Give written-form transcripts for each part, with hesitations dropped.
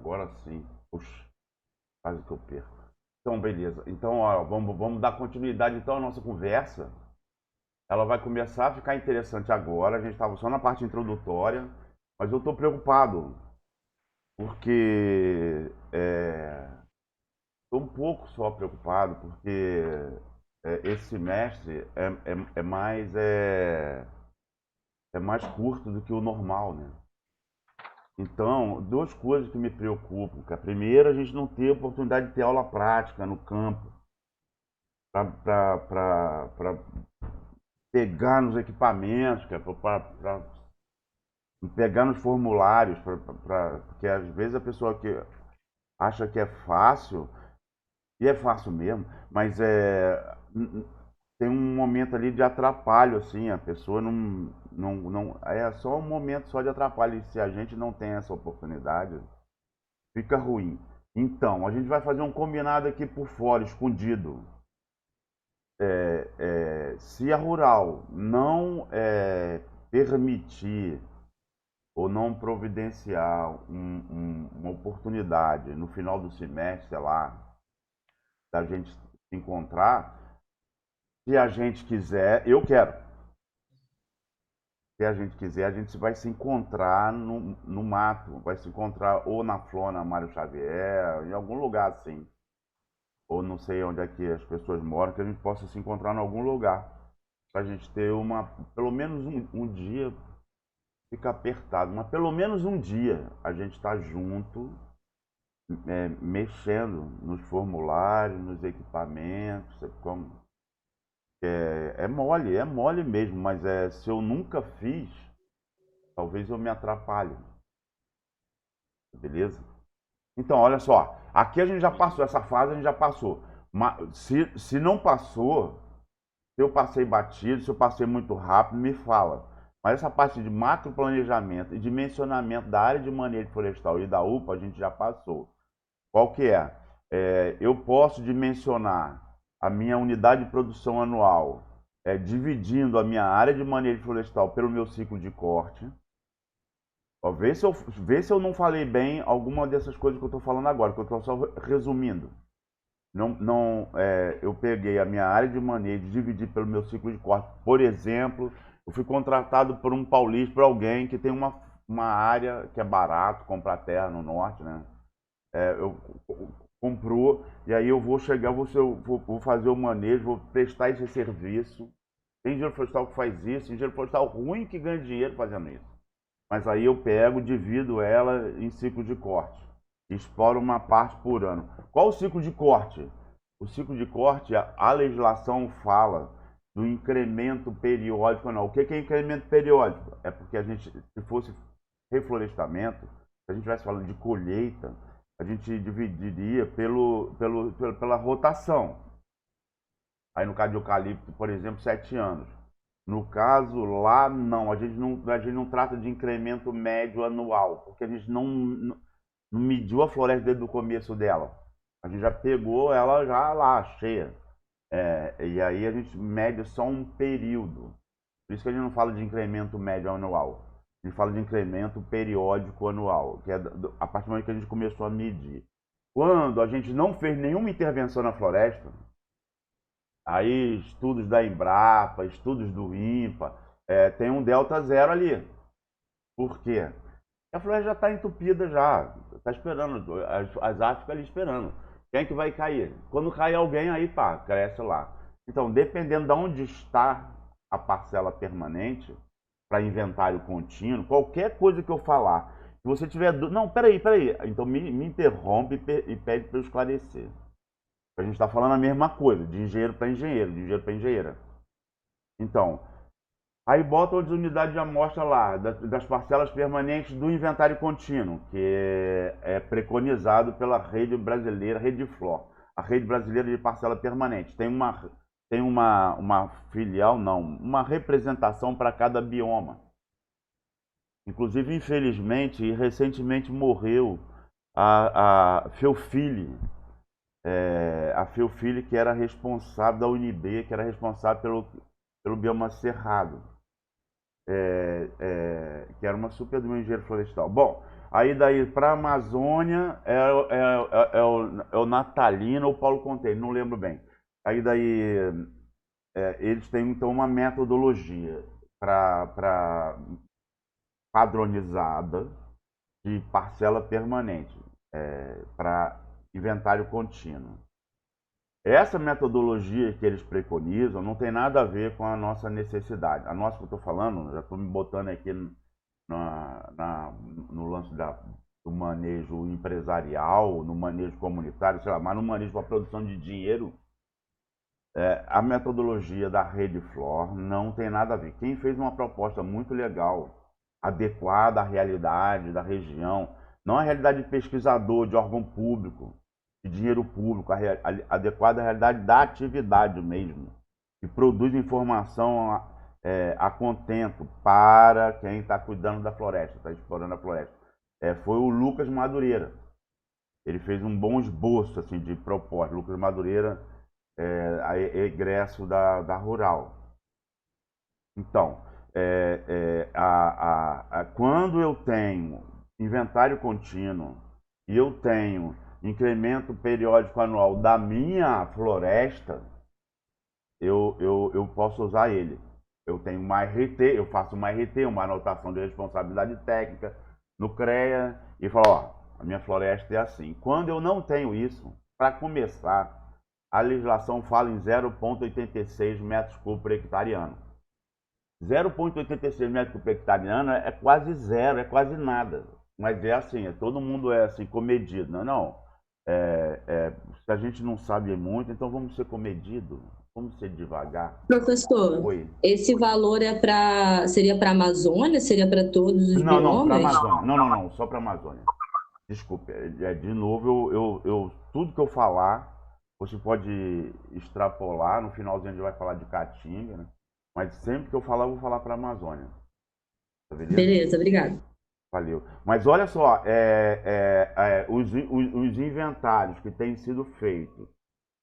agora sim. Puxa, quase que eu perco. Então, beleza. Então, ó, vamos dar continuidade então à nossa conversa. Ela vai começar a ficar interessante agora. A gente estava só na parte introdutória, mas eu estou preocupado porque estou um pouco só preocupado porque esse semestre é mais curto do que o normal, né? Então, duas coisas que me preocupam. Que a primeira, a gente não ter oportunidade de ter aula prática no campo, para pegar nos equipamentos, para pegar nos formulários, porque às vezes a pessoa que acha que é fácil, e é fácil mesmo, mas tem um momento ali de atrapalho, assim, a pessoa não é só um momento só de atrapalho, e se a gente não tem essa oportunidade, fica ruim. Então, a gente vai fazer um combinado aqui por fora, escondido. Se a Rural não permitir ou não providenciar uma oportunidade no final do semestre, sei lá, da gente se encontrar, se a gente quiser, eu quero. Se a gente quiser, a gente vai se encontrar no mato, vai se encontrar ou na Flona Mário Xavier, em algum lugar assim, ou não sei onde é que as pessoas moram, que a gente possa se encontrar em algum lugar, para a gente ter pelo menos um dia, fica apertado, mas pelo menos um dia a gente está junto, mexendo nos formulários, nos equipamentos, como, é mole mesmo, mas se eu nunca fiz, talvez eu me atrapalhe, beleza? Então, olha só, aqui a gente já passou, essa fase a gente já passou, mas se não passou, se eu passei batido, se eu passei muito rápido, me fala. Mas essa parte de macroplanejamento e dimensionamento da área de manejo florestal e da UPA, a gente já passou. Qual que é? Eu posso dimensionar a minha unidade de produção anual, dividindo a minha área de manejo florestal pelo meu ciclo de corte. Ó, vê se eu não falei bem alguma dessas coisas que eu estou falando agora, que eu estou só resumindo. Eu peguei a minha área de manejo e dividi pelo meu ciclo de corte. Por exemplo, eu fui contratado por um paulista, por alguém que tem uma área que é barato, comprar terra no norte, né? Eu comprou, e aí eu vou chegar, vou fazer o manejo, vou prestar esse serviço. Tem engenheiro florestal que faz isso, engenheiro florestal ruim que ganha dinheiro fazendo isso. Mas aí eu pego, divido ela em ciclo de corte. Exploro uma parte por ano. Qual o ciclo de corte? O ciclo de corte, a legislação fala do incremento periódico anual. O que é incremento periódico? É porque a gente, se fosse reflorestamento, se a gente estivesse falando de colheita, a gente dividiria pela rotação. Aí no caso de eucalipto, por exemplo, 7 anos. No caso lá, não, a gente não trata de incremento médio anual, porque a gente não mediu a floresta desde o começo dela. A gente já pegou ela já lá, cheia. E aí a gente mede só um período. Por isso que a gente não fala de incremento médio anual. A gente fala de incremento periódico anual, que é a partir do momento que a gente começou a medir. Quando a gente não fez nenhuma intervenção na floresta, aí estudos da Embrapa, estudos do INPA, tem um delta zero ali. Por quê? A floresta já está entupida já, está esperando, as aves ficam ali esperando. Quem é que vai cair? Quando cai alguém, aí pá, cresce lá. Então, dependendo de onde está a parcela permanente, para inventário contínuo, qualquer coisa que eu falar, se você tiver dúvida, não, peraí, então me interrompe e pede para eu esclarecer. A gente está falando a mesma coisa, de engenheiro para engenheiro, de engenheiro para engenheira. Então, aí bota as unidades de amostra lá, das parcelas permanentes do inventário contínuo, que é preconizado pela rede brasileira, Rede Flor, a rede brasileira de parcela permanente. Tem uma filial, não, uma representação para cada bioma. Inclusive, infelizmente, e recentemente morreu a Feofile, a Feofile que era responsável da UNB, que era responsável pelo bioma cerrado. Que era uma super do engenheiro florestal. Bom, Aí daí para a Amazônia é o Natalino ou Paulo Conteiro, não lembro bem. Aí daí eles têm então uma metodologia para padronizada de parcela permanente para inventário contínuo. Essa metodologia que eles preconizam não tem nada a ver com a nossa necessidade. A nossa que eu estou falando, já estou me botando aqui no lance do manejo empresarial, no manejo comunitário, sei lá, mas no manejo da produção de dinheiro, a metodologia da Rede Flor não tem nada a ver. Quem fez uma proposta muito legal, adequada à realidade da região, não à realidade de pesquisador, de órgão público, de dinheiro público, adequada à realidade da atividade mesmo, que produz informação a contento para quem está cuidando da floresta, está explorando a floresta. Foi o Lucas Madureira. Ele fez um bom esboço assim, de proposta. Lucas Madureira egresso da Rural. Então, quando eu tenho inventário contínuo e eu tenho incremento periódico anual da minha floresta, eu posso usar ele. Eu tenho uma RT, eu faço uma RT, uma anotação de responsabilidade técnica no CREA e falo, ó, a minha floresta é assim. Quando eu não tenho isso, para começar, a legislação fala em 0,86 metros cúbicos por hectare ano. 0,86 metros cúbicos por hectare ano é quase zero, é quase nada. Mas é assim, todo mundo é assim, comedido. Não. Se a gente não sabe muito, então vamos ser comedido, vamos ser devagar. Professor, Oi. esse valor seria para a Amazônia? Seria para todos os Não, para a biomas? Amazônia. Não, só para a Amazônia. Desculpe, de novo, tudo que eu falar, você pode extrapolar, no finalzinho a gente vai falar de Caatinga, né? Mas sempre que eu falar, eu vou falar para a Amazônia. Tá beleza? Beleza, obrigado. Valeu. Mas olha só, os inventários que têm sido feitos,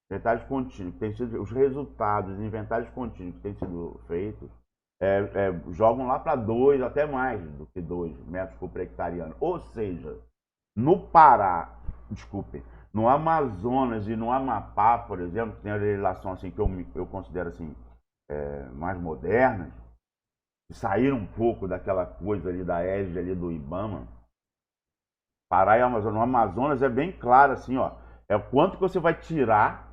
inventários contínuos, que têm sido, os resultados dos inventários contínuos que têm sido feitos, jogam lá para 2, até mais do que 2 metros por hectare ano. Ou seja, no Pará, desculpe, no Amazonas e no Amapá, por exemplo, que tem a legislação assim, que eu considero assim, mais modernas, que saíram um pouco daquela coisa ali da égide ali do IBAMA. Pará e Amazonas. No Amazonas é bem claro assim, ó, é o quanto que você vai tirar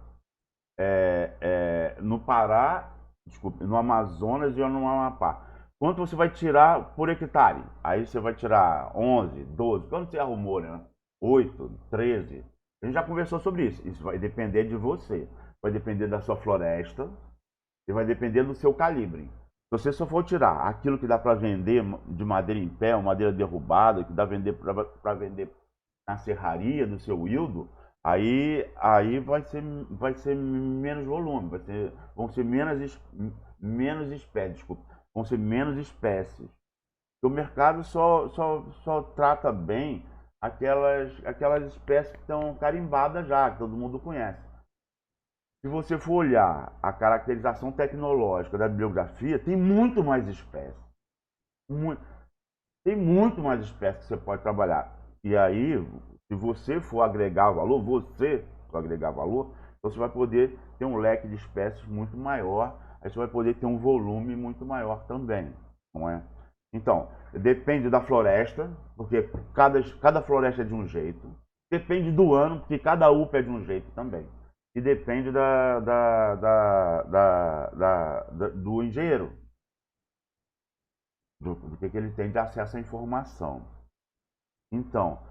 no Pará, desculpe, no Amazonas e no Amapá. Quanto você vai tirar por hectare? Aí você vai tirar 11, 12, quando você arrumou, né? 8, 13. A gente já conversou sobre isso. Isso vai depender de você. Vai depender da sua floresta e vai depender do seu calibre. Se você só for tirar aquilo que dá para vender de madeira em pé, ou madeira derrubada, que dá para vender na serraria do seu Wildo, aí vai ser menos volume, vão ser menos espécies, desculpa, vão ser menos espécies. O mercado só trata bem aquelas espécies que estão carimbadas já, que todo mundo conhece. Se você for olhar a caracterização tecnológica da bibliografia, tem muito mais espécies. Tem muito mais espécies que você pode trabalhar. E aí, se você for agregar valor, então você vai poder ter um leque de espécies muito maior, aí você vai poder ter um volume muito maior também, não é? Então, depende da floresta, porque cada floresta é de um jeito. Depende do ano, porque cada UPA é de um jeito também. E depende do engenheiro, do que ele tem de acesso à informação. Então,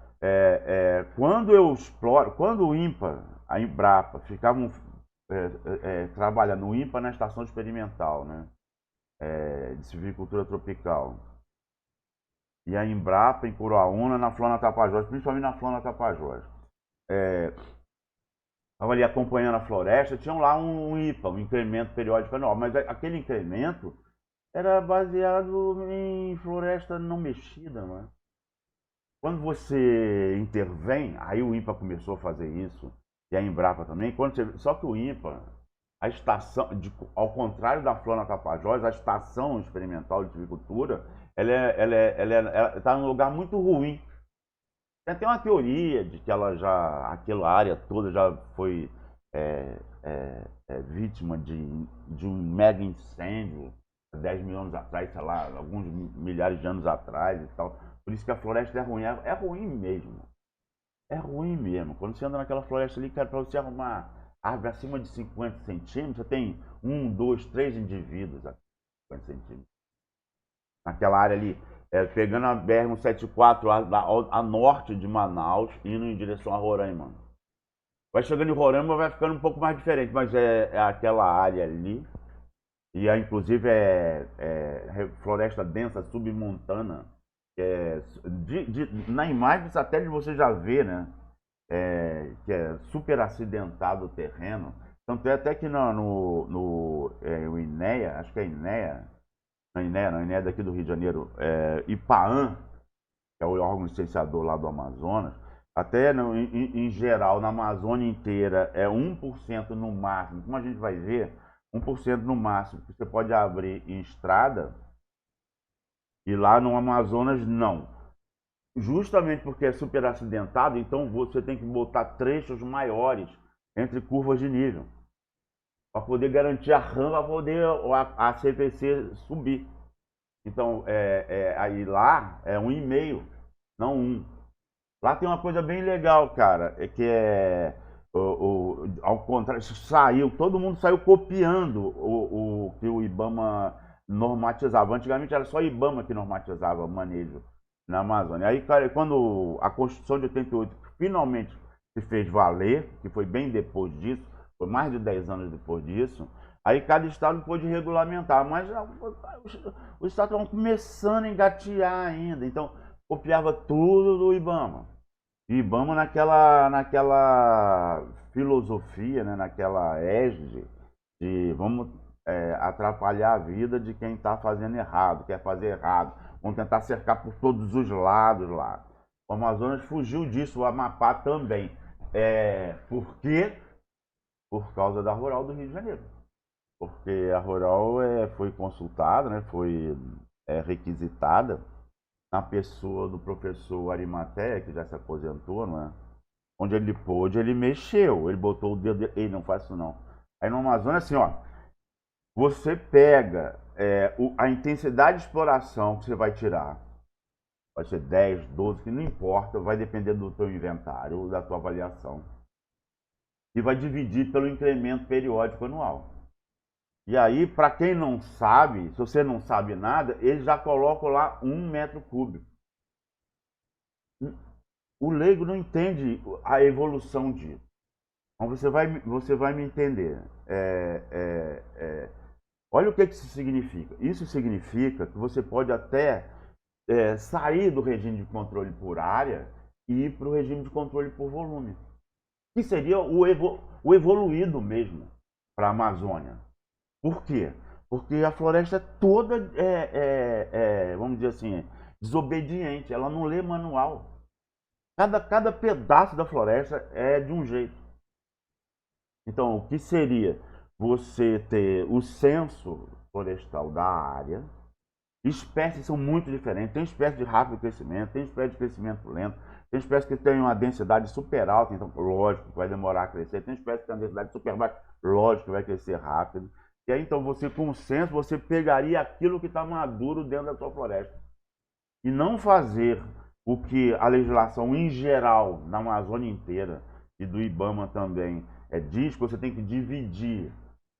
quando eu exploro, quando o INPA, a Embrapa, ficavam trabalhando no INPA na estação experimental, né, de silvicultura tropical, e a Embrapa em Curuaúna, na Flora Tapajós, principalmente na Flora Tapajós. Estava ali acompanhando a floresta, tinham lá um IPA, um incremento periódico anual, mas aquele incremento era baseado em floresta não mexida, né? Quando você intervém, aí o INPA começou a fazer isso, e a Embrapa também, só que o INPA, a estação, ao contrário da Flora Tapajós, a estação experimental de silvicultura, ela está num lugar muito ruim. Tem até uma teoria de que aquela área toda já foi vítima de um mega incêndio 10 mil anos atrás, sei lá, alguns milhares de anos atrás e tal. Por isso que a floresta é ruim. É ruim mesmo. É ruim mesmo. Quando você anda naquela floresta ali, cara, para você arrumar árvore acima de 50 centímetros, você tem 1, 2, 3 indivíduos a 50 centímetros. Naquela área ali, pegando a BR-174 a norte de Manaus, indo em direção a Roraima. Vai chegando em Roraima, vai ficando um pouco mais diferente, mas é aquela área ali. E inclusive floresta densa submontana. Na imagem de satélite você já vê, né? Que é super acidentado o terreno. Tanto é até que no INEA, acho que é INEA, não, INEA daqui do Rio de Janeiro, IPAAM, que é o órgão licenciador lá do Amazonas, até em geral, na Amazônia inteira, é 1% no máximo, como a gente vai ver, 1% no máximo, que você pode abrir em estrada, e lá no Amazonas não. Justamente porque é super acidentado, então você tem que botar trechos maiores entre curvas de nível, para poder garantir a rampa, para poder a CPC subir. Então, aí lá é 1,5, não 1. Lá tem uma coisa bem legal, cara, ao contrário, todo mundo saiu copiando o que o IBAMA normatizava. Antigamente era só o IBAMA que normatizava manejo na Amazônia. Aí, cara, quando a Constituição de 88 finalmente se fez valer, que foi bem depois disso, foi mais de 10 anos depois disso, aí cada estado pôde regulamentar, mas os estados estavam começando a engatear ainda, então copiava tudo do IBAMA. E IBAMA naquela filosofia, né, naquela égide de vamos atrapalhar a vida de quem está fazendo errado, quer fazer errado. Vamos tentar cercar por todos os lados lá. O Amazonas fugiu disso, o Amapá também. Por quê? Por causa da Rural do Rio de Janeiro. Porque a Rural foi consultada, né, foi requisitada na pessoa do professor Arimateia, que já se aposentou, não é? Onde ele pôde, ele mexeu, ele botou o dedo, ei, não faz isso não. Aí no Amazonas, assim, ó, você pega a intensidade de exploração que você vai tirar, pode ser 10, 12, que não importa, vai depender do teu inventário, da tua avaliação, e vai dividir pelo incremento periódico anual. E aí, para quem não sabe, se você não sabe nada, eles já colocam lá 1 metro cúbico. O leigo não entende a evolução disso. Então você vai me entender. Olha o que isso significa. Isso significa que você pode até sair do regime de controle por área e ir para o regime de controle por volume. Que seria o evoluído mesmo para a Amazônia. Por quê? Porque a floresta toda vamos dizer assim, desobediente. Ela não lê manual. Cada pedaço da floresta é de um jeito. Então, o que seria você ter o censo florestal da área? Espécies são muito diferentes. Tem espécies de rápido crescimento, tem espécies de crescimento lento, tem espécies que têm uma densidade super alta, então, lógico, que vai demorar a crescer. Tem espécies que têm uma densidade super baixa, lógico, que vai crescer rápido. E aí, então, você, com o censo, você pegaria aquilo que está maduro dentro da sua floresta. E não fazer o que a legislação em geral, na Amazônia inteira, e do IBAMA também, diz que você tem que dividir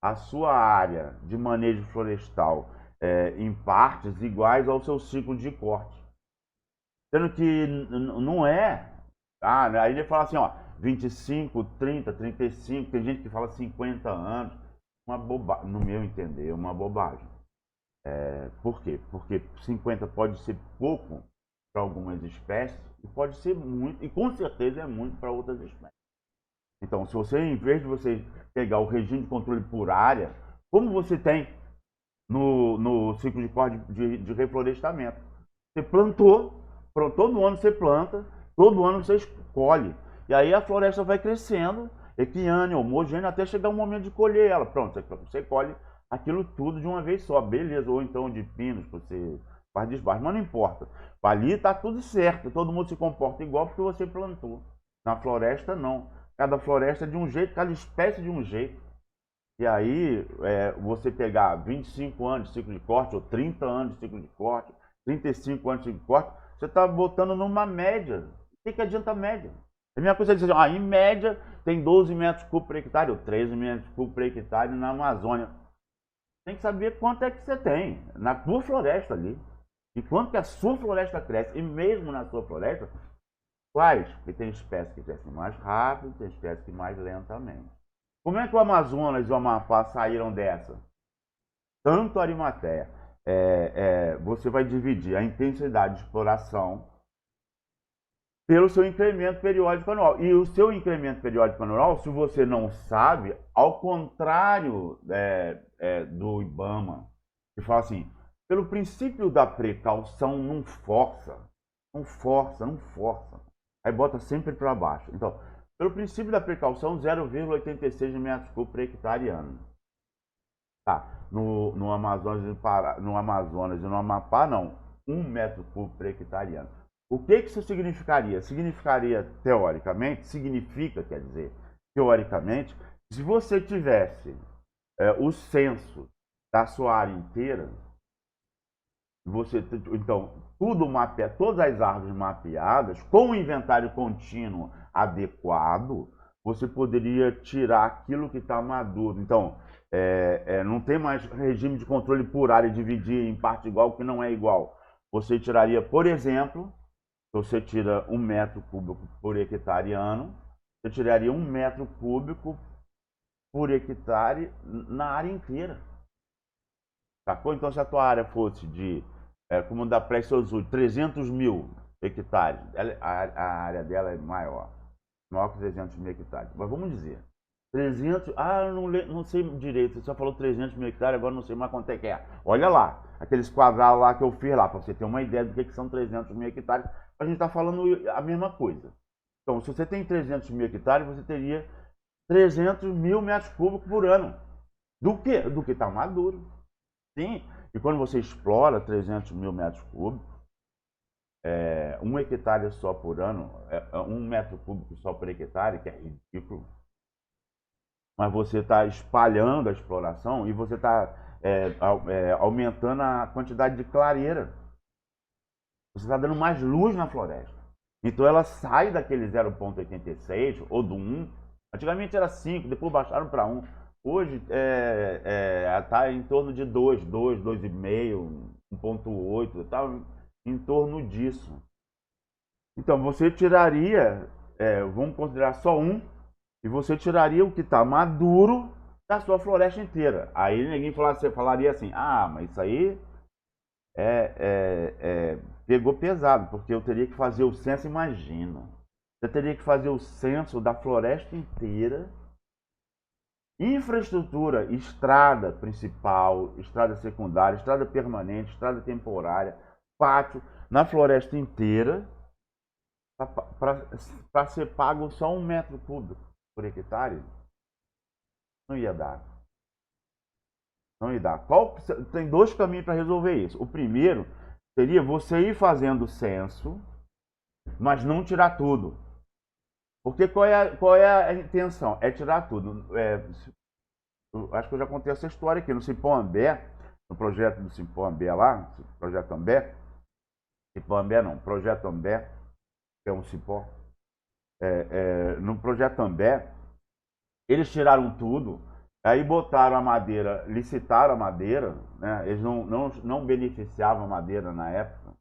a sua área de manejo florestal em partes iguais ao seu ciclo de corte. Sendo que não é. Aí ele fala assim, ó, 25, 30, 35, tem gente que fala 50 anos. Uma bobagem, no meu entender, uma bobagem. Por quê? Porque 50 pode ser pouco para algumas espécies e pode ser muito, e com certeza é muito para outras espécies. Então, se você, em vez de você pegar o regime de controle por área, como você tem no ciclo de corte de reflorestamento, você plantou, todo ano você planta, todo ano você colhe. E aí a floresta vai crescendo, equiânime, homogênea, até chegar o momento de colher ela. Pronto, você colhe aquilo tudo de uma vez só, beleza. Ou então de pinos, que você faz desbaste, mas não importa. Ali está tudo certo, todo mundo se comporta igual porque você plantou. Na floresta, não. Cada floresta é de um jeito, cada espécie de um jeito. E aí, você pegar 25 anos de ciclo de corte, ou 30 anos de ciclo de corte, 35 anos de ciclo de corte, você está botando numa média. O que adianta a média? É a mesma coisa que dizer, em média tem 12 metros cúbicos por hectare, ou 13 metros cúbicos por hectare na Amazônia. Tem que saber quanto é que você tem na tua floresta ali. E quanto que a sua floresta cresce. E mesmo na sua floresta, quais? Porque tem espécies que crescem mais rápido, tem espécies que mais lentamente. Como é que o Amazonas e o Amapá saíram dessa? Tanto a Arimateia. Você vai dividir a intensidade de exploração pelo seu incremento periódico anual. E o seu incremento periódico anual, se você não sabe, ao contrário do IBAMA, que fala assim, pelo princípio da precaução, não força. Não força, não força. Aí bota sempre para baixo. Então, pelo princípio da precaução, 0,86 metros cúbicos por hectare ano. Tá. No Amazonas e no Amapá, não. 1 metro cúbico por hectare ano. O que isso significaria? Significaria, teoricamente, quer dizer, teoricamente, se você tivesse o censo da sua área inteira, então, tudo mapeado, todas as árvores mapeadas, com o inventário contínuo adequado, você poderia tirar aquilo que está maduro. Então, não tem mais regime de controle por área, dividir em parte igual, que não é igual. Você tiraria, por exemplo, você tira 1 metro cúbico por hectare ano, você tiraria 1 metro cúbico por hectare na área inteira. Sacou? Então, se a tua área fosse como da Pré-Sozui, 300 mil hectares, a área dela é maior que 300 mil hectares. Mas vamos dizer, 300, eu não sei direito, você só falou 300 mil hectares, agora não sei mais quanto é que é. Olha lá, aqueles quadrados lá que eu fiz lá, para você ter uma ideia do que são 300 mil hectares, a gente está falando a mesma coisa. Então, se você tem 300 mil hectares, você teria 300 mil metros cúbicos por ano. Do quê? Do que está maduro. Sim, e quando você explora 300 mil metros cúbicos, 1 hectare só por ano, 1 metro cúbico só por hectare, que é ridículo. Mas você está espalhando a exploração e você está aumentando a quantidade de clareira. Você está dando mais luz na floresta. Então ela sai daquele 0,86 ou do 1. Antigamente era 5, depois baixaram para 1. Hoje está em torno de 2, 2,5, 1,8, está em torno disso. Então você tiraria, vamos considerar só 1, e você tiraria o que está maduro da sua floresta inteira. Aí ninguém falaria assim, mas isso aí pegou pesado, porque eu teria que fazer o censo, imagina. Você teria que fazer o censo da floresta inteira, infraestrutura, estrada principal, estrada secundária, estrada permanente, estrada temporária, pátio, na floresta inteira, para ser pago só 1 metro cúbico por hectare, não ia dar. Não ia dar. Tem 2 caminhos para resolver isso. O primeiro seria você ir fazendo censo, mas não tirar tudo. Porque qual é a intenção? É tirar tudo. Acho que eu já contei essa história aqui no Cipó Ambé, no projeto do Cipó Ambé lá, projeto Ambé. Cipó Ambé não, projeto Ambé, que é um cipó. No projeto Ambé, eles tiraram tudo, aí botaram a madeira, licitaram a madeira, né? Eles não beneficiavam a madeira na época,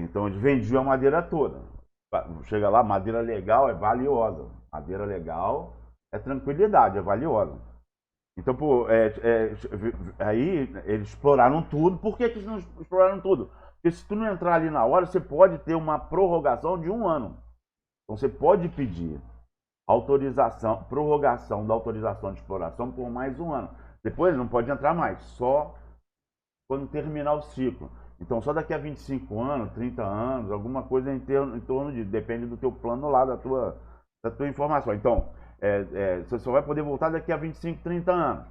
então eles vendiam a madeira toda. Chega lá, madeira legal é valiosa, madeira legal é tranquilidade, é valiosa. Então, aí eles exploraram tudo. Por que eles não exploraram tudo? Porque se tu não entrar ali na hora, você pode ter uma prorrogação de 1 ano. Então você pode pedir prorrogação da autorização de exploração por mais 1 ano. Depois não pode entrar mais, só quando terminar o ciclo. Então só daqui a 25 anos, 30 anos, alguma coisa em torno de, depende do teu plano lá, da tua informação. Então, você só vai poder voltar daqui a 25, 30 anos.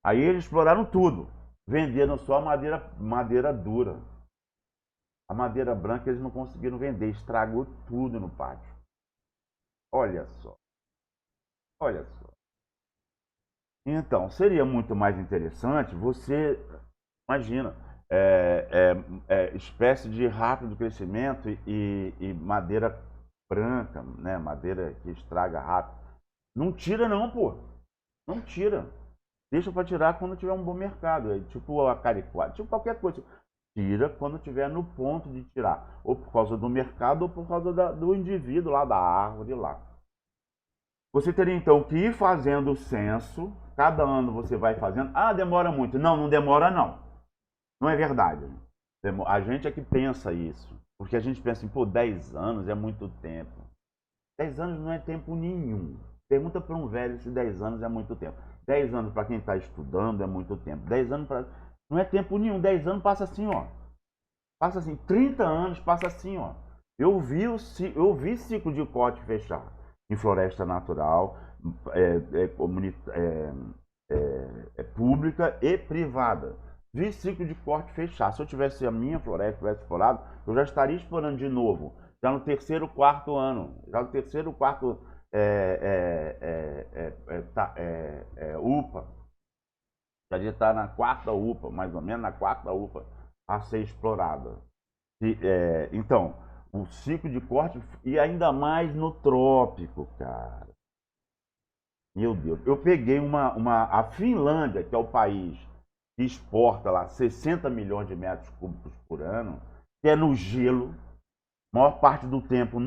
Aí eles exploraram tudo. vendendo só a madeira dura. A madeira branca eles não conseguiram vender, estragou tudo no pátio. Olha só, olha só. Então, seria muito mais interessante você, imagina, espécie de rápido crescimento e madeira branca, né? Madeira que estraga rápido. Não tira não, pô. Não tira. Deixa para tirar quando tiver um bom mercado. Tipo a caricuada, tipo qualquer coisa. Tira quando tiver no ponto de tirar. Ou por causa do mercado ou por causa do indivíduo lá, da árvore lá. Você teria então que ir fazendo o censo. Cada ano você vai fazendo. Ah, demora muito. Não, não demora não. Não é verdade. A gente é que pensa isso. Porque a gente pensa assim, pô, 10 anos é muito tempo. 10 anos não é tempo nenhum. Pergunta para um velho se 10 anos é muito tempo. 10 anos para quem está estudando é muito tempo. 10 anos para... Não é tempo nenhum. 10 anos passa assim, ó. Passa assim. 30 anos passa assim, ó. Eu vi ciclo de corte fechar em floresta natural, pública e privada. Vi ciclo de corte fechar. Se eu tivesse a minha floresta tivesse explorado, eu já estaria explorando de novo. Já no terceiro, quarto ano. Já no terceiro, quarto UPA. Já devia estar na quarta UPA, mais ou menos na quarta UPA a ser explorada. Então, o ciclo de corte, e ainda mais no trópico, cara. Meu Deus, eu peguei a Finlândia, que é o país que exporta lá 60 milhões de metros cúbicos por ano, que é no gelo, maior parte do tempo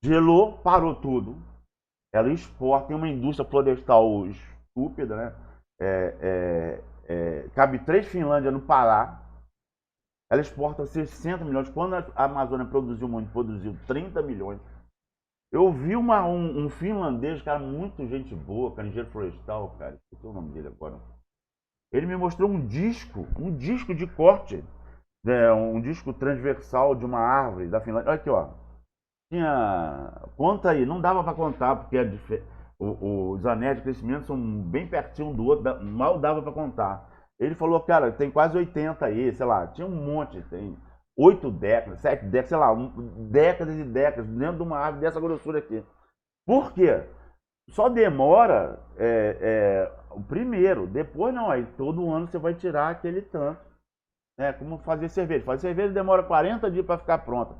gelou, parou tudo. Ela exporta, tem uma indústria florestal estúpida, né? Cabe 3 Finlândia no Pará. Ela exporta 60 milhões. Quando a Amazônia produziu muito, produziu 30 milhões. Eu vi um finlandês, cara, muito gente boa, cara, engenheiro florestal, cara, esqueci o nome dele agora. Ele me mostrou um disco de corte, um disco transversal de uma árvore da Finlândia. Olha aqui, ó. Conta aí, não dava para contar, porque os anéis de crescimento são bem pertinho um do outro, mal dava para contar. Ele falou, cara, tem quase 80 aí, sei lá, tinha um monte, tem 8 décadas, 7 décadas, sei lá, décadas e décadas dentro de uma árvore dessa grossura aqui. Por quê? Só demora o primeiro, depois não, aí todo ano você vai tirar aquele tanto. Como fazer cerveja. Fazer cerveja demora 40 dias para ficar pronta.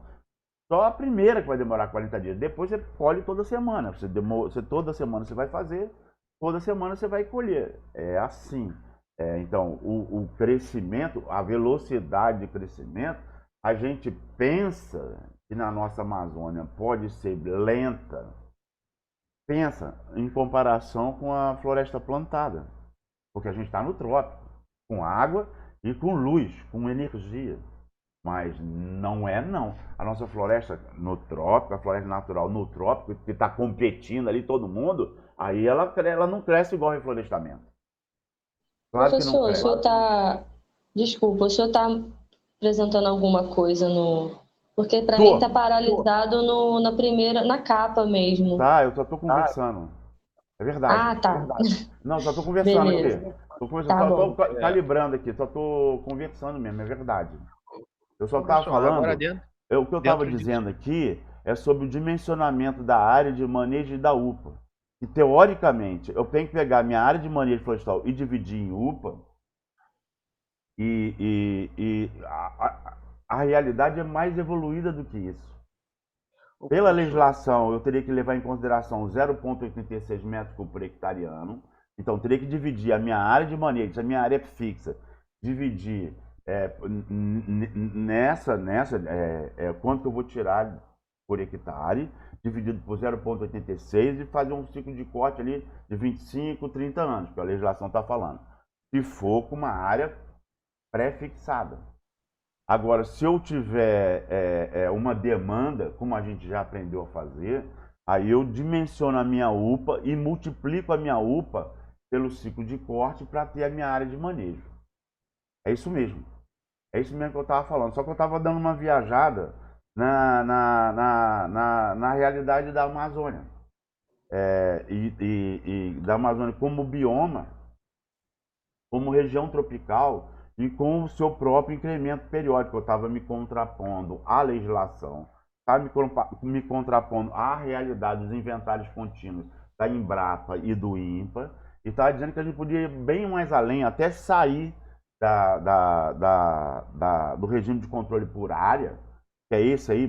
Só a primeira que vai demorar 40 dias. Depois você colhe toda semana. Toda semana você vai fazer, toda semana você vai colher. É assim. Então, o crescimento, a velocidade de crescimento, a gente pensa que na nossa Amazônia pode ser lenta. Pensa em comparação com a floresta plantada. Porque a gente está no trópico, com água e com luz, com energia. Mas não é não. A nossa floresta no trópico, a floresta natural no trópico, que está competindo ali todo mundo, aí ela não cresce igual o reflorestamento. Claro que não Professor, o cresce. senhor está... Desculpa, o senhor está apresentando alguma coisa no... Porque para mim está paralisado na capa mesmo. Tá, eu só estou conversando. É verdade. Ah, tá. Não, só estou conversando Beleza. aqui. Tô conversando, Tá só bom. estou calibrando aqui, só estou conversando mesmo, é verdade. Eu só estava falando, Agora o que eu estava dentro dizendo aqui é sobre o dimensionamento da área de manejo da UPA. E teoricamente, eu tenho que pegar minha área de manejo florestal e dividir em UPA, e a realidade é mais evoluída do que isso. Pela legislação, eu teria que levar em consideração 0,86 metros cúbicos por hectare ano. Então, eu teria que dividir a minha área de manejo, se a minha área é fixa, dividir quanto que eu vou tirar por hectare, dividido por 0,86 e fazer um ciclo de corte ali de 25, 30 anos, que a legislação está falando. Se for com uma área pré-fixada. Agora, se eu tiver uma demanda, como a gente já aprendeu a fazer, aí eu dimensiono a minha UPA e multiplico a minha UPA pelo ciclo de corte para ter a minha área de manejo. É isso mesmo. É isso mesmo que eu estava falando. Só que eu estava dando uma viajada na realidade da Amazônia. E da Amazônia como bioma, como região tropical e com o seu próprio incremento periódico. Eu estava me contrapondo à legislação, estava me contrapondo à realidade dos inventários contínuos da Embrapa e do INPA, e estava dizendo que a gente podia ir bem mais além, até sair do regime de controle por área, que é esse aí,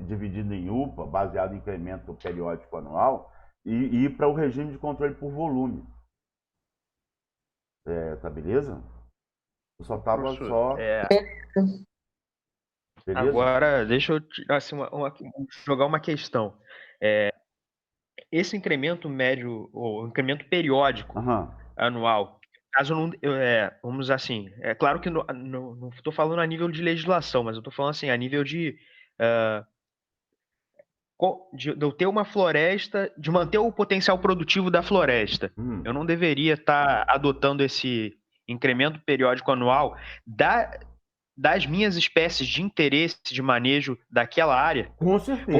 dividido em UPA, baseado em incremento periódico anual, e ir para o regime de controle por volume. Tá beleza? Eu só tava só... Beleza? Agora, deixa eu assim, jogar uma questão. Esse incremento médio, ou incremento periódico anual, caso não, vamos assim, é claro que não estou falando a nível de legislação, mas eu estou falando assim, a nível de eu ter uma floresta, de manter o potencial produtivo da floresta. Eu não deveria estar adotando esse incremento periódico anual das minhas espécies de interesse de manejo daquela área. Com certeza.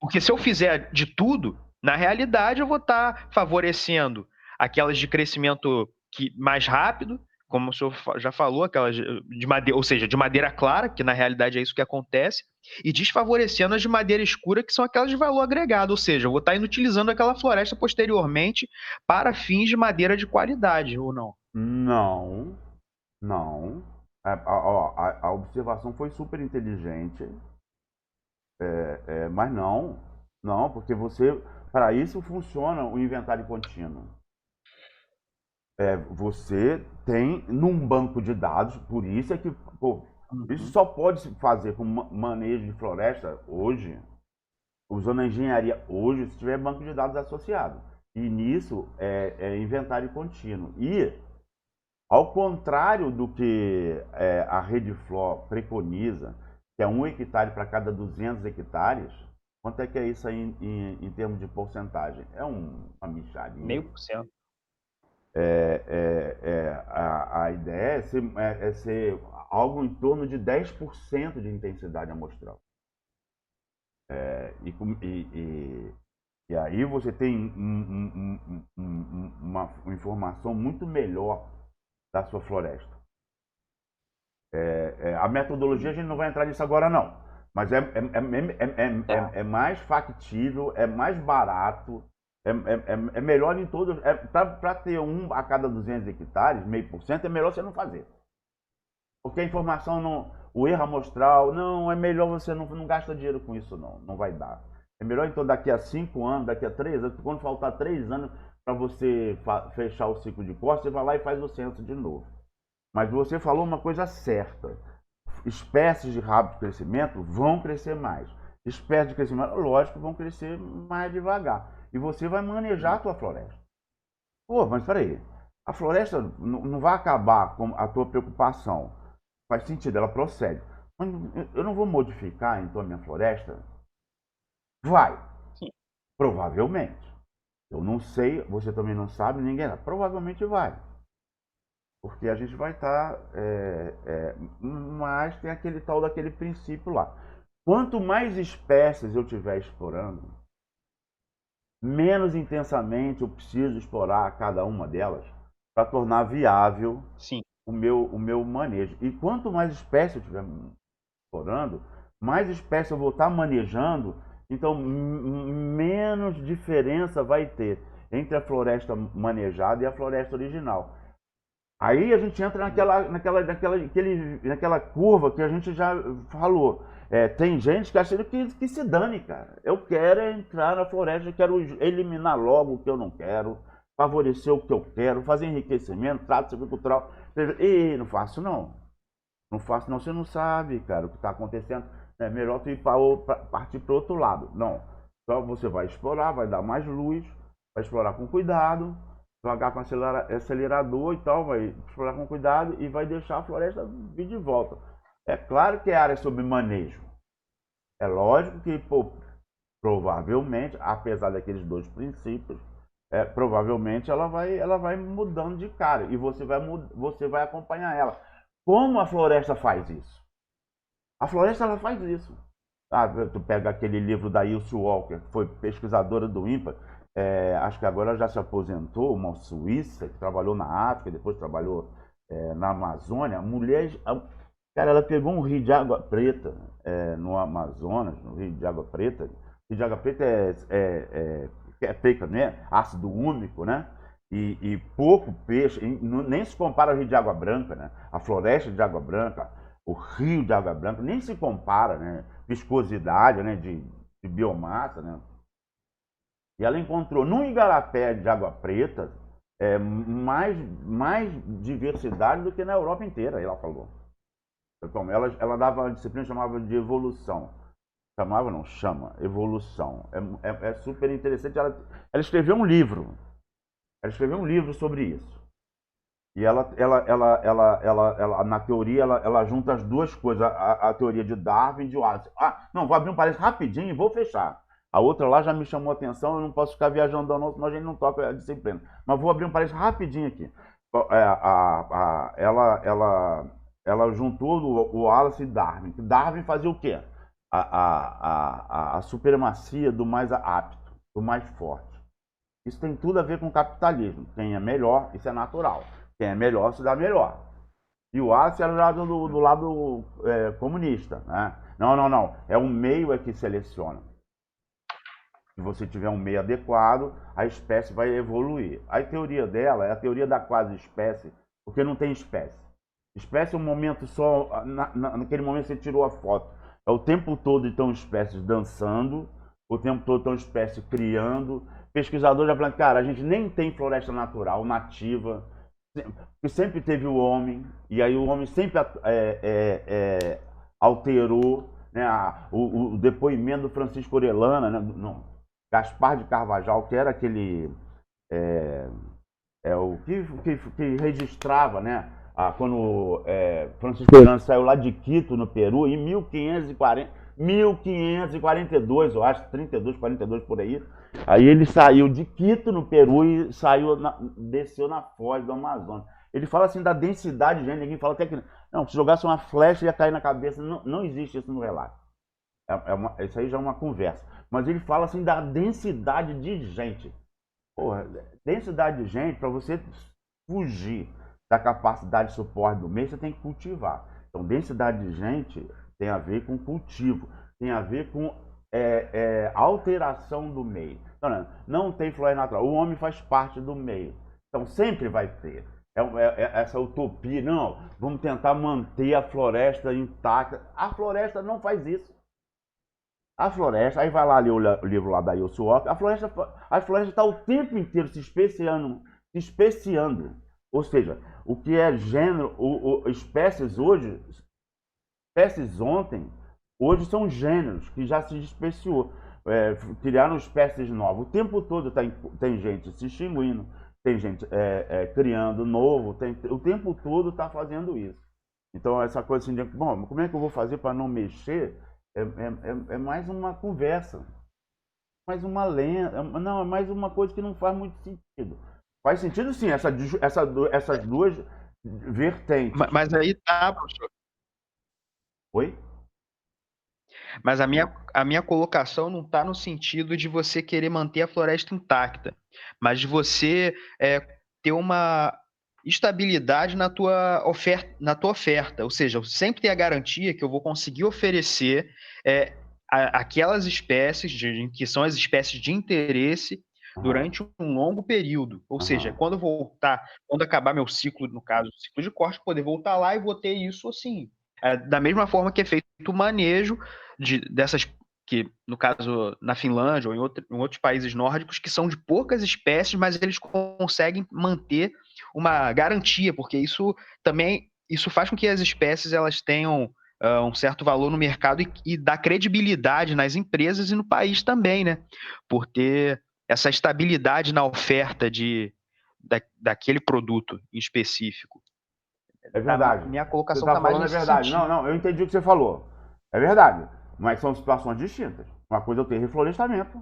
Porque se eu fizer de tudo, na realidade eu vou estar favorecendo aquelas de crescimento mais rápido, como o senhor já falou, aquelas de madeira, ou seja, de madeira clara, que na realidade é isso que acontece, e desfavorecendo as de madeira escura, que são aquelas de valor agregado, ou seja, eu vou estar inutilizando aquela floresta posteriormente para fins de madeira de qualidade, ou não? Não. A observação foi super inteligente, mas não, porque para isso funciona o inventário contínuo. Você tem num banco de dados, por isso é que isso só pode se fazer com manejo de floresta hoje, usando a engenharia hoje, se tiver banco de dados associado. E nisso é inventário contínuo. E, ao contrário do que a Rede Flor preconiza, que é 1 hectare para cada 200 hectares, quanto é que é isso aí em termos de porcentagem? É uma mixaria. 0,5%. A ideia é ser algo em torno de 10% de intensidade amostral. E aí você tem uma informação muito melhor da sua floresta. A metodologia a gente não vai entrar nisso agora não, mas é mais factível, é mais barato, é melhor em todos. Para ter 1 a cada 200 hectares, 0,5%, é melhor você não fazer. Porque a informação, o erro amostral, não, é melhor você não gasta dinheiro com isso não vai dar. É melhor então daqui a 5 anos, daqui a 3 anos, quando faltar 3 anos para você fechar o ciclo de corte, você vai lá e faz o censo de novo. Mas você falou uma coisa certa. Espécies de rápido crescimento vão crescer mais. Espécies de crescimento, lógico, vão crescer mais devagar. E você vai manejar a tua floresta. Mas peraí. A floresta não vai acabar com a tua preocupação. Faz sentido, ela procede. Mas eu não vou modificar então a minha floresta? Vai. Sim. Provavelmente. Eu não sei, você também não sabe, ninguém sabe. Provavelmente vai. Porque a gente vai estar... mas tem aquele tal daquele princípio lá. Quanto mais espécies eu estiver explorando, menos intensamente eu preciso explorar cada uma delas para tornar viável o meu manejo. E quanto mais espécies eu estiver explorando, mais espécies eu vou estar manejando, então menos diferença vai ter entre a floresta manejada e a floresta original. Aí a gente entra naquela curva que a gente já falou. Tem gente que acha que se dane, cara. Eu quero entrar na floresta, eu quero eliminar logo o que eu não quero, favorecer o que eu quero, fazer enriquecimento, trato agricultural. E não faço não. Não faço não, você não sabe, cara, o que está acontecendo. É melhor tu ir partir para o outro lado. Não. Só você vai explorar, vai dar mais luz, vai explorar com cuidado, devagar com acelerador e tal, vai explorar com cuidado e vai deixar a floresta vir de volta. É claro que é área sob manejo. É lógico que, provavelmente, apesar daqueles 2 princípios, provavelmente ela vai mudando de cara e você vai acompanhar ela. Como a floresta faz isso? A floresta ela faz isso. Tu pega aquele livro da Ilse Walker, que foi pesquisadora do INPA, acho que agora ela já se aposentou, uma suíça, que trabalhou na África, depois trabalhou na Amazônia. A mulher, cara, ela pegou um rio de água preta no Amazonas, no rio de água preta. O rio de água preta é feito, né? Ácido úmico, né? E pouco peixe, nem se compara ao rio de água branca, né? A floresta de água branca, o rio de água branca, nem se compara, né? Viscosidade, né? De biomassa, né? E ela encontrou no igarapé de água preta mais diversidade do que na Europa inteira, ela falou. Então, ela dava uma disciplina que chamava de evolução. Chamava, não, chama, evolução. É super interessante. Ela escreveu um livro. Ela escreveu um livro sobre isso. E na teoria, ela junta as duas coisas, a teoria de Darwin e de Wallace. Não, vou abrir um parênteses rapidinho e vou fechar. A outra lá já me chamou a atenção, eu não posso ficar viajando não, senão a gente não toca a disciplina. Mas vou abrir um parênteses rapidinho aqui. Ela juntou o Wallace e Darwin. Darwin fazia o quê? A supremacia do mais apto, do mais forte. Isso tem tudo a ver com o capitalismo. Quem é melhor, isso é natural. Quem é melhor, se dá melhor. E o Wallace era do lado comunista. Né? Não. É o meio que seleciona. Se você tiver um meio adequado, a espécie vai evoluir. A teoria dela é a teoria da quase espécie, porque não tem espécie. Espécie é um momento só, naquele momento você tirou a foto. É o tempo todo estão espécies dançando, o tempo todo estão espécies criando. Pesquisadores já falam, cara, a gente nem tem floresta natural, nativa, porque sempre teve o homem, e aí o homem sempre alterou, né, o depoimento do Francisco Orellana, né, não, Gaspar de Carvajal, que era aquele o que registrava, né, quando Francisco Orellana saiu lá de Quito, no Peru, em 1542, eu acho, 32, 42 por aí. Aí ele saiu de Quito, no Peru, e desceu na foz do Amazonas. Ele fala assim da densidade de gente, ninguém fala até que... Não, se jogasse uma flecha ia cair na cabeça, não existe isso no relato. Isso aí já é uma conversa. Mas ele fala assim da densidade de gente. Porra, densidade de gente, para você fugir da capacidade de suporte do meio, você tem que cultivar. Então, densidade de gente tem a ver com cultivo, tem a ver com alteração do meio. Não tem floresta natural. O homem faz parte do meio. Então, sempre vai ter. Essa utopia, não, vamos tentar manter a floresta intacta. A floresta não faz isso. A floresta, aí vai lá ler o livro lá da Ilse Walker, a floresta está o tempo inteiro se especiando. Ou seja, o que é gênero, espécies hoje, espécies ontem, hoje são gêneros que já se especiou. Criaram espécies novas. O tempo todo tem gente se extinguindo, tem gente criando novo, o tempo todo está fazendo isso. Então, essa coisa assim, bom, como é que eu vou fazer para não mexer? É mais uma conversa, mais uma lenda, não, é mais uma coisa que não faz muito sentido. Faz sentido sim, essas duas vertentes. Mas aí tá, professor. Oi? Mas a minha colocação não está no sentido de você querer manter a floresta intacta, mas de você ter uma estabilidade na tua oferta. Ou seja, eu sempre ter a garantia que eu vou conseguir oferecer aquelas espécies que são as espécies de interesse durante um longo período. Ou seja, quando acabar meu ciclo, no caso, o ciclo de corte, poder voltar lá e vou ter isso assim. Da mesma forma que é feito o manejo dessas, que no caso na Finlândia ou em outros países nórdicos, que são de poucas espécies, mas eles conseguem manter uma garantia, porque isso faz com que as espécies elas tenham um certo valor no mercado e dá credibilidade nas empresas e no país também, né? Por ter essa estabilidade na oferta daquele produto em específico. É verdade. Minha colocação está mais falando nesse é verdade. sentido. Não, eu entendi o que você falou. É verdade. Mas são situações distintas. Uma coisa é eu ter reflorestamento.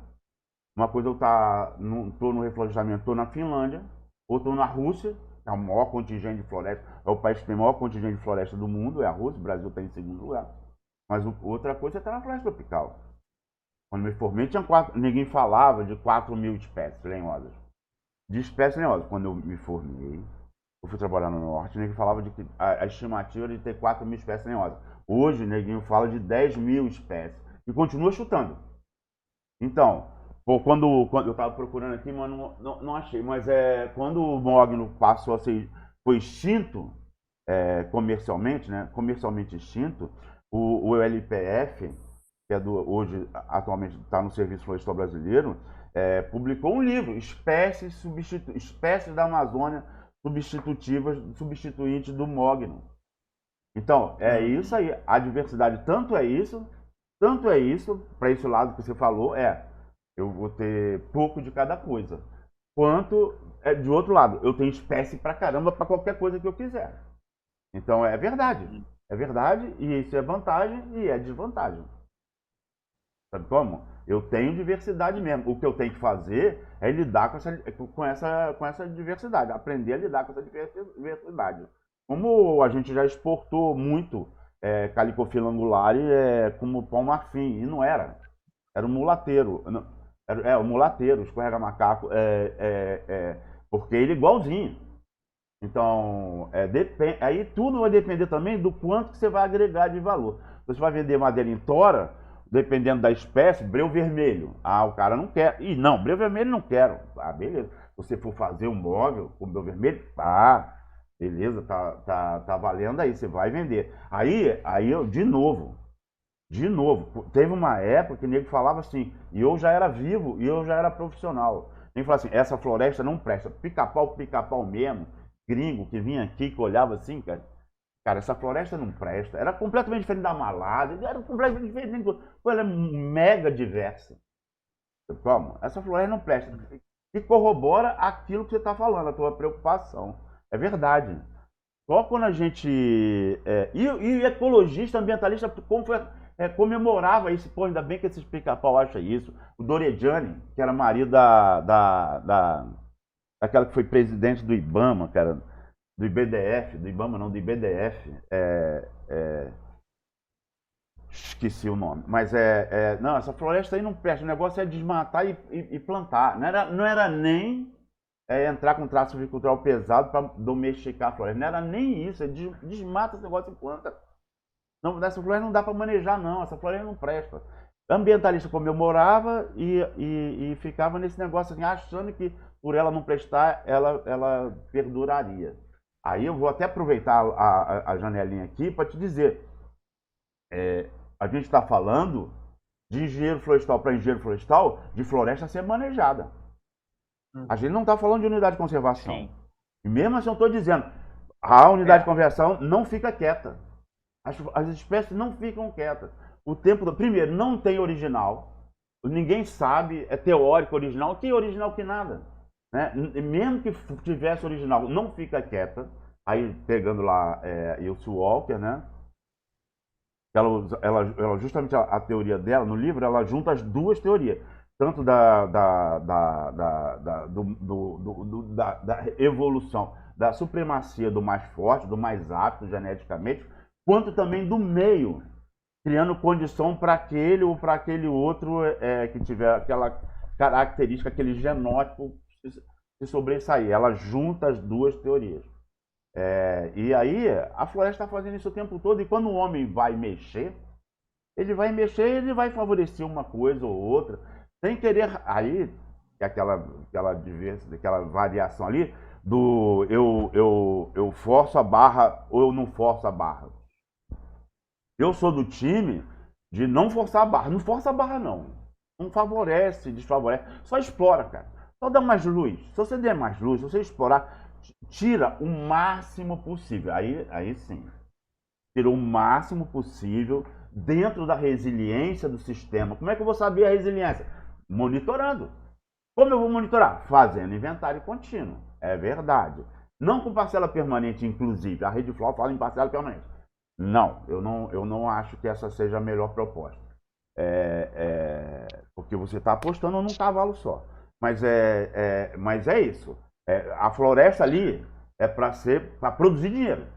Uma coisa eu estou no reflorestamento, estou na Finlândia, ou estou na Rússia, que é o maior contingente de floresta, é o país que tem o maior contingente de floresta do mundo, é a Rússia, o Brasil está em segundo lugar. Mas outra coisa é estar na floresta tropical. Quando me formei, ninguém falava de 4.000 espécies lenhosas. De espécies lenhosas. Quando eu me formei, eu fui trabalhar no norte, ninguém falava de que a estimativa era de ter 4.000 espécies lenhosas. Hoje, ninguém fala de 10.000 espécies. E continua chutando. Então, quando eu estava procurando aqui, mas não achei. Mas quando o mogno passou a ser, foi extinto comercialmente, né? Comercialmente extinto, o LPF, que hoje atualmente está no Serviço Florestal Brasileiro, publicou um livro, Espécies da Amazônia substituintes do mogno. Então, é isso aí. A diversidade tanto é isso, para esse lado que você falou, eu vou ter pouco de cada coisa. Quanto, de outro lado, eu tenho espécie pra caramba para qualquer coisa que eu quiser. Então, é verdade. É verdade, e isso é vantagem e é desvantagem. Sabe como? Eu tenho diversidade mesmo. O que eu tenho que fazer é lidar com essa diversidade, aprender a lidar com essa diversidade. Como a gente já exportou muito Calicophylla angulare como pau marfim, e não era. Era um mulateiro. O mulateiro, escorrega macaco, porque ele é igualzinho. Então, aí tudo vai depender também do quanto que você vai agregar de valor. Você vai vender madeira em tora, dependendo da espécie, breu vermelho. Ah, o cara não quer. Ih, não, breu vermelho não quero. Ah, beleza. Se você for fazer um móvel com breu vermelho, beleza, tá valendo aí, você vai vender. Aí eu, de novo, teve uma época que o nego falava assim, e eu já era vivo, e eu já era profissional. Nem falava assim, essa floresta não presta. Pica-pau mesmo, gringo, que vinha aqui, que olhava assim, cara, essa floresta não presta. Era completamente diferente da Malásia, era completamente diferente. Ela é mega diversa. Como? Essa floresta não presta. E corrobora aquilo que você está falando, a tua preocupação. É verdade. Só quando a gente... E ecologista, ambientalista, comemorava isso. Pô, ainda bem que esses pica-pau acham isso. O Doregiani, que era marido daquela que foi presidente do IBAMA, cara, do IBDF, do IBAMA não, do IBDF, esqueci o nome, mas não, essa floresta aí não presta, o negócio é desmatar e plantar, não era nem entrar com traço agricultural pesado para domesticar a floresta, não era nem isso, desmata esse negócio e planta. Não, essa floresta não dá para manejar não, essa floresta não presta. Ambientalista comemorava e ficava nesse negócio assim, achando que por ela não prestar, ela perduraria. Aí eu vou até aproveitar a janelinha aqui para te dizer, a gente está falando de engenheiro florestal para engenheiro florestal, de floresta a ser manejada. A gente não está falando de unidade de conservação. Sim. E mesmo assim eu estou dizendo, a unidade de conservação não fica quieta. As espécies não ficam quietas. Primeiro, não tem original. Ninguém sabe, é teórico original. Que original que nada. Né? Mesmo que tivesse original, não fica quieta. Aí, pegando lá Ilse Walker, né? Ela justamente a teoria dela, no livro, ela junta as duas teorias. Tanto da evolução, da supremacia do mais forte, do mais apto geneticamente, quanto também do meio, criando condição para aquele ou para aquele outro que tiver aquela característica, aquele genótipo se sobressair. Ela junta as duas teorias. E aí a floresta está fazendo isso o tempo todo, e quando o homem vai mexer, ele vai favorecer uma coisa ou outra, sem querer. Aí, aquela variação ali, do eu forço a barra ou eu não forço a barra. Eu sou do time de não forçar a barra. Não força a barra, não. Não favorece, desfavorece. Só explora, cara. Só dá mais luz. Se você der mais luz, se você explorar, tira o máximo possível. Aí sim. Tira o máximo possível dentro da resiliência do sistema. Como é que eu vou saber a resiliência? Monitorando. Como eu vou monitorar? Fazendo inventário contínuo. É verdade. Não com parcela permanente, inclusive. A Rede Flor fala em parcela permanente. Não, eu não acho que essa seja a melhor proposta. Porque você está apostando num cavalo só. Mas é isso. A floresta ali é para produzir dinheiro.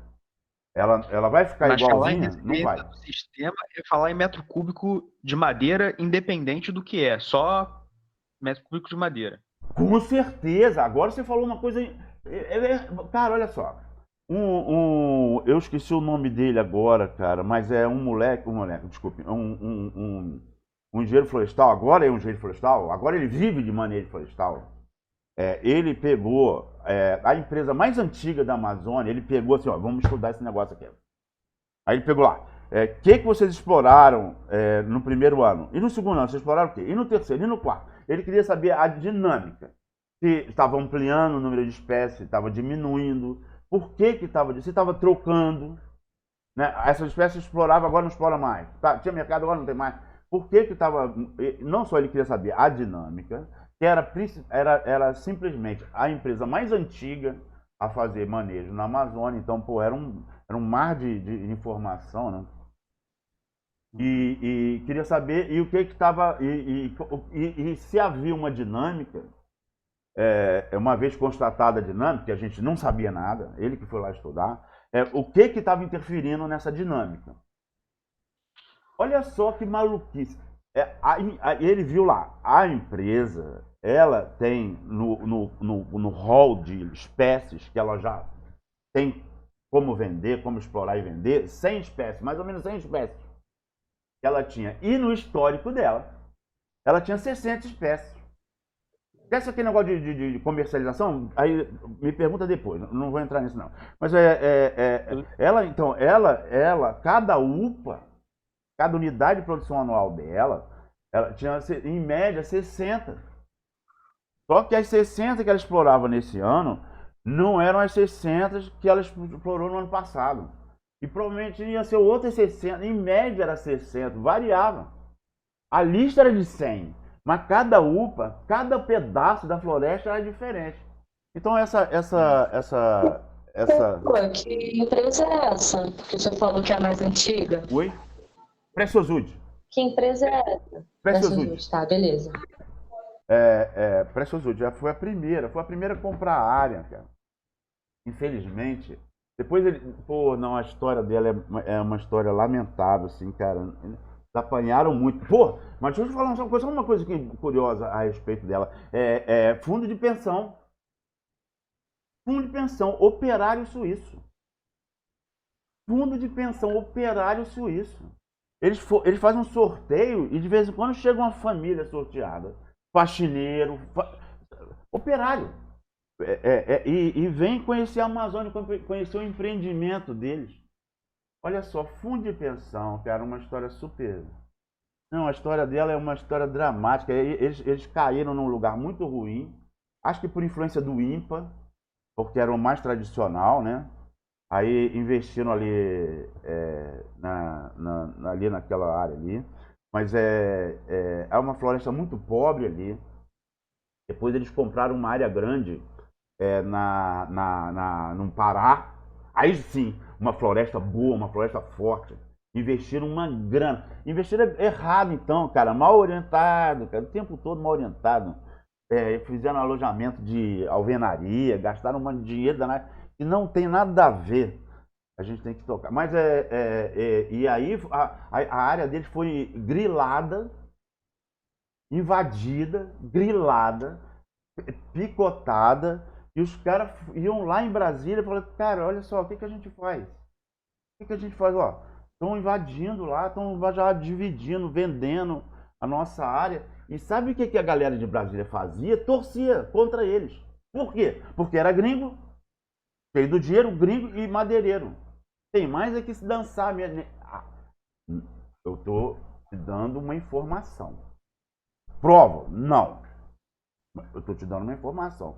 Ela vai ficar Mas falar em igualzinha? Não respeito vai. do sistema é falar em metro cúbico de madeira, independente do que é. Só metro cúbico de madeira. Com certeza. Agora você falou uma coisa. Cara, olha só. Eu esqueci o nome dele agora, cara, mas é um moleque, desculpe, um engenheiro florestal. Agora é um engenheiro florestal. Agora ele vive de manejo florestal. Ele pegou a empresa mais antiga da Amazônia. Ele pegou assim, ó, vamos estudar esse negócio aqui. Aí ele pegou lá. O que vocês exploraram no primeiro ano? E no segundo ano, vocês exploraram o quê? E no terceiro? E no quarto? Ele queria saber a dinâmica. Se estava ampliando o número de espécies, se estava diminuindo, por que estava, se estava trocando. Né? Essas espécies exploravam, agora não explora mais. Tinha mercado, agora não tem mais. Por que estava... Não só ele queria saber a dinâmica, que era simplesmente a empresa mais antiga a fazer manejo na Amazônia. Então, pô, era um mar de informação, né? E queria saber e o que estava e se havia uma dinâmica, uma vez constatada a dinâmica, que a gente não sabia nada, ele que foi lá estudar, o que estava interferindo nessa dinâmica. Olha só que maluquice. Ele viu lá, a empresa, ela tem no hall de espécies que ela já tem como vender, como explorar e vender, 100 espécies, mais ou menos 100 espécies que ela tinha. E no histórico dela, ela tinha 60 espécies. Esse aqui negócio de comercialização, aí me pergunta depois, não vou entrar nisso não. Mas cada UPA, cada unidade de produção anual dela, ela tinha em média 60. Só que as 60 que ela explorava nesse ano não eram as 60 que ela explorou no ano passado. E provavelmente ia ser outras 60, em média era 60, variava. A lista era de 100, mas cada UPA, cada pedaço da floresta era diferente. Então Ué, que empresa é essa? Que você falou que é a mais antiga? Oi? Preciosude. Que empresa é essa? Preciosude. Tá, beleza. Preciosude, foi a primeira a comprar a área, cara. Infelizmente. Depois a história dela é uma história lamentável, assim, cara. Eles apanharam muito. Pô, mas deixa eu te falar uma coisa curiosa a respeito dela. Fundo de pensão. Fundo de pensão, operário suíço. Fundo de pensão, operário suíço. Eles fazem um sorteio e de vez em quando chega uma família sorteada. Faxineiro, operário. E vem conhecer a Amazônia, conhecer o empreendimento deles. Olha só, fundo de pensão, cara, uma história super... Não, a história dela é uma história dramática. Eles caíram num lugar muito ruim. Acho que por influência do INPA, porque era o mais tradicional, né? Aí investiram ali, ali naquela área ali. Mas é uma floresta muito pobre ali. Depois eles compraram uma área grande no Pará. Aí sim, uma floresta boa, uma floresta forte. Investiram uma grana. Investiram errado então, cara, mal orientado, cara, o tempo todo mal orientado. Fizeram alojamento de alvenaria, gastaram um dinheiro danado, e não tem nada a ver. A gente tem que tocar. Mas e aí a área deles foi grilada, invadida, grilada, picotada, e os caras iam lá em Brasília e falaram, cara, olha só, o que a gente faz? O que a gente faz? Ó, estão invadindo lá, estão já dividindo, vendendo a nossa área. E sabe o que a galera de Brasília fazia? Torcia contra eles. Por quê? Porque era gringo, cheio do dinheiro, gringo e madeireiro. Tem mais é que se dançar. Eu estou te dando uma informação. Prova? Não. Eu estou te dando uma informação.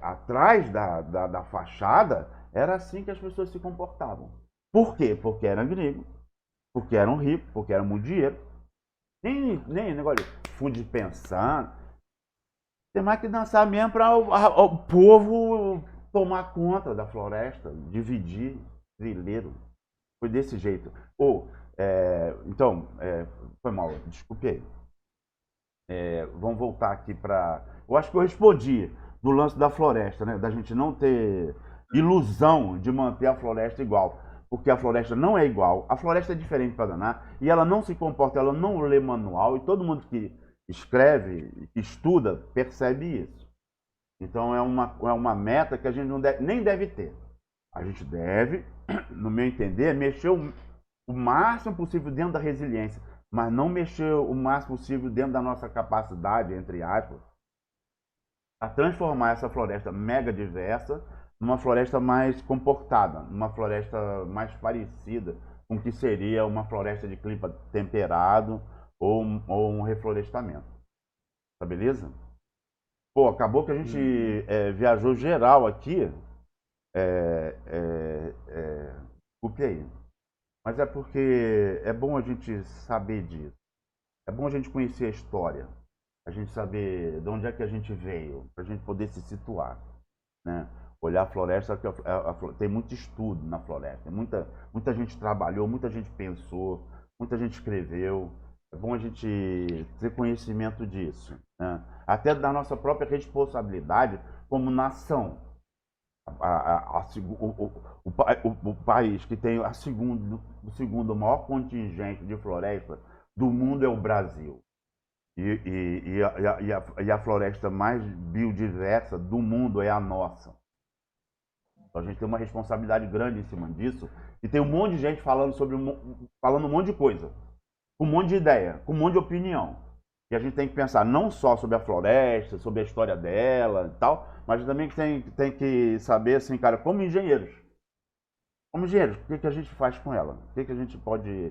Atrás da fachada, era assim que as pessoas se comportavam. Por quê? Porque eram gringos, porque eram ricos, porque eram muito dinheiro. Nem negócio de fundo de pensão. Tem mais que dançar mesmo para o povo tomar conta da floresta, dividir, grileiro. Foi desse jeito. Então, foi mal, desculpe aí. Vamos voltar aqui para... Eu acho que eu respondi do lance da floresta, né? Da gente não ter ilusão de manter a floresta igual. Porque a floresta não é igual, a floresta é diferente para danar, e ela não se comporta, ela não lê manual, e todo mundo que escreve, que estuda, percebe isso. Então é uma meta que a gente não deve, nem deve ter. A gente deve, no meu entender, mexer o máximo possível dentro da resiliência, mas não mexer o máximo possível dentro da nossa capacidade, entre aspas, a transformar essa floresta mega diversa numa floresta mais comportada, numa floresta mais parecida com o que seria uma floresta de clima temperado ou um reflorestamento. Tá beleza? Pô, acabou que a gente viajou geral aqui. Desculpe aí. Mas é porque é bom a gente saber disso. É bom a gente conhecer a história. A gente saber de onde é que a gente veio, para a gente poder se situar, né? Olhar a floresta, tem muito estudo na floresta, muita gente trabalhou, muita gente pensou, muita gente escreveu. É bom a gente ter conhecimento disso, né? Até da nossa própria responsabilidade como nação. O país que tem o segundo maior contingente de floresta do mundo é o Brasil. E a floresta mais biodiversa do mundo é a nossa. Então a gente tem uma responsabilidade grande em cima disso. E tem um monte de gente falando falando um monte de coisa, com um monte de ideia, com um monte de opinião. E a gente tem que pensar não só sobre a floresta, sobre a história dela e tal, mas também tem que saber, assim, cara, como engenheiros, o que a gente faz com ela? O que a gente pode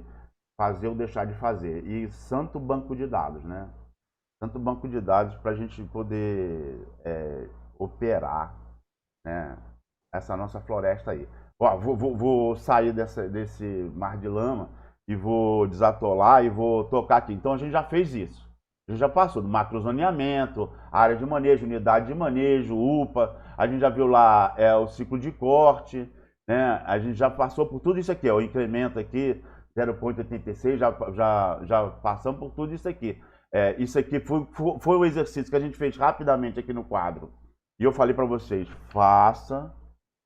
fazer ou deixar de fazer? E santo banco de dados, né? Santo banco de dados para a gente poder operar, né, essa nossa floresta aí. Ó, vou sair desse mar de lama e vou desatolar e vou tocar aqui. Então a gente já fez isso. A gente já passou do macrozoneamento, área de manejo, unidade de manejo, UPA. A gente já viu lá o ciclo de corte, né? A gente já passou por tudo isso aqui, o incremento aqui, 0,86, já passamos por tudo isso aqui. Isso aqui foi o exercício que a gente fez rapidamente aqui no quadro. E eu falei para vocês, faça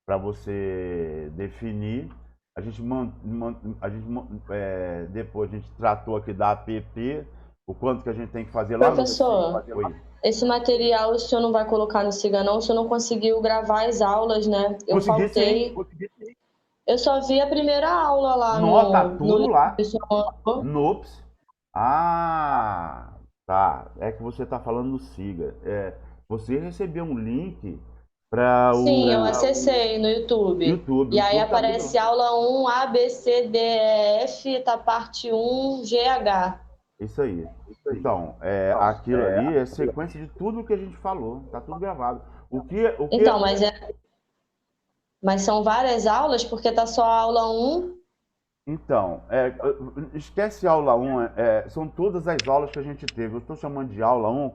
para você definir. Depois a gente tratou aqui da APP, o quanto que a gente tem que fazer lá. Professor, esse material o senhor não vai colocar no Siga não? O senhor não conseguiu gravar as aulas, né? Eu faltei. Eu só vi a primeira aula lá no... Tá tudo lá. Nops. Ah, tá. É que você tá falando no Siga. Você recebeu um link para o... Sim, eu acessei no YouTube. E aí aparece aula 1, A, B, C, D, E, F, tá parte 1, GH. Isso aí. Então, aquilo ali é sequência de tudo que a gente falou. Tá tudo gravado. Então, mas são várias aulas, porque tá só a aula 1. Então, esquece a aula 1, são todas as aulas que a gente teve. Eu estou chamando de aula 1,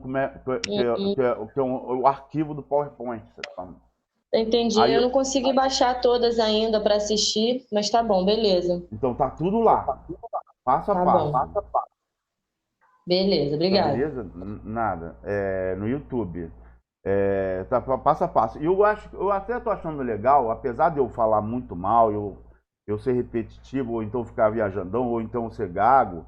que é o arquivo do PowerPoint. Entendi. Aí eu não consegui baixar todas ainda para assistir, mas tá bom, beleza. Então tá tudo lá, passo a passo. Beleza, obrigada. Beleza? Nada. No YouTube. Tá passo a passo. E eu até tô achando legal, apesar de eu falar muito mal, eu ser repetitivo, ou então ficar viajandão, ou então ser gago,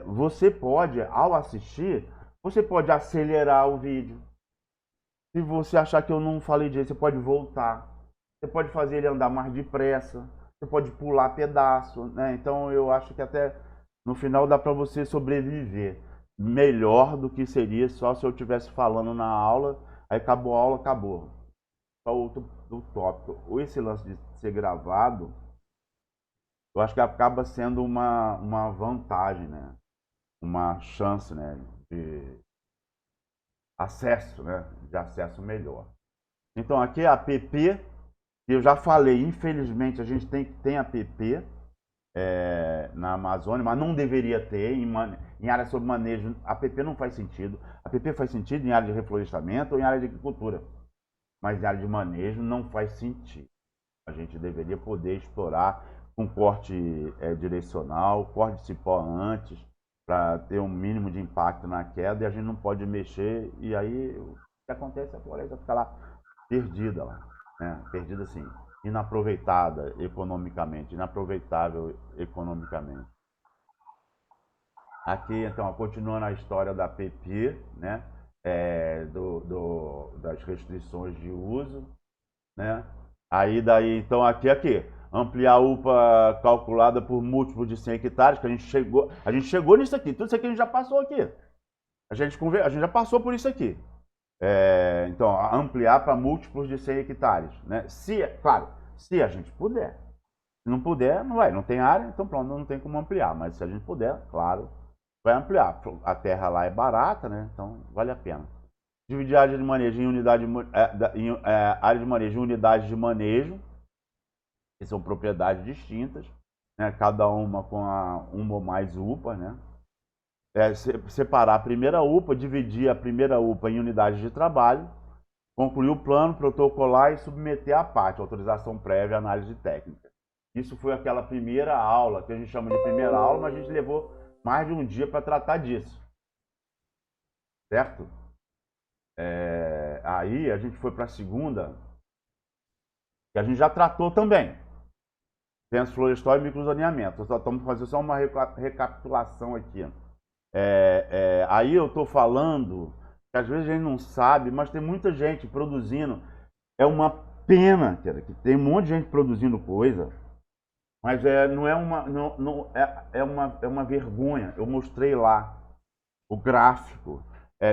você pode, ao assistir, você pode acelerar o vídeo. Se você achar que eu não falei direito, você pode voltar. Você pode fazer ele andar mais depressa. Você pode pular pedaço, né? Então eu acho que até no final dá para você sobreviver melhor do que seria só se eu estivesse falando na aula, aí acabou a aula, acabou. Só outro tópico. Esse lance de ser gravado, eu acho que acaba sendo uma vantagem, né? Uma chance, né? De acesso, né? De acesso melhor. Então aqui é a app, que eu já falei, infelizmente a gente tem app na Amazônia, mas não deveria ter em área sobre manejo. App não faz sentido. App faz sentido em área de reflorestamento ou em área de agricultura, mas em área de manejo não faz sentido. A gente deveria poder explorar com corte direcional, corte de cipó antes, para ter um mínimo de impacto na queda, e a gente não pode mexer, e aí o que acontece? A floresta fica lá perdida lá, né? Perdida assim, inaproveitada economicamente, inaproveitável economicamente. Aqui, então, continuando a história da PP, né? Das restrições de uso, né? Aí daí, então, aqui, ampliar a UPA calculada por múltiplos de 100 hectares, que a gente chegou nisso aqui, tudo isso aqui a gente já passou aqui. A gente já passou por isso aqui. Então, ampliar para múltiplos de 100 hectares, né? Claro, se a gente puder. Se não puder, não tem área, então pronto, não tem como ampliar. Mas se a gente puder, claro, vai ampliar. A terra lá é barata, né? Então vale a pena. Dividir a área de manejo em área de manejo em unidades de manejo, que são propriedades distintas, né? Cada uma com uma ou mais UPA, né? Separar a primeira UPA, dividir a primeira UPA em unidades de trabalho, concluir o plano, protocolar e submeter à parte, autorização prévia, análise técnica. Isso foi aquela primeira aula, que a gente chama de primeira aula, mas a gente levou mais de um dia para tratar disso. Certo? Aí a gente foi para a segunda, que a gente já tratou também. Censo florestal e microzoneamento. Estamos fazendo só uma recapitulação aqui. Aí eu estou falando, que às vezes a gente não sabe, mas tem muita gente produzindo. É uma pena, cara, que tem um monte de gente produzindo coisa, mas não é uma vergonha. Eu mostrei lá o gráfico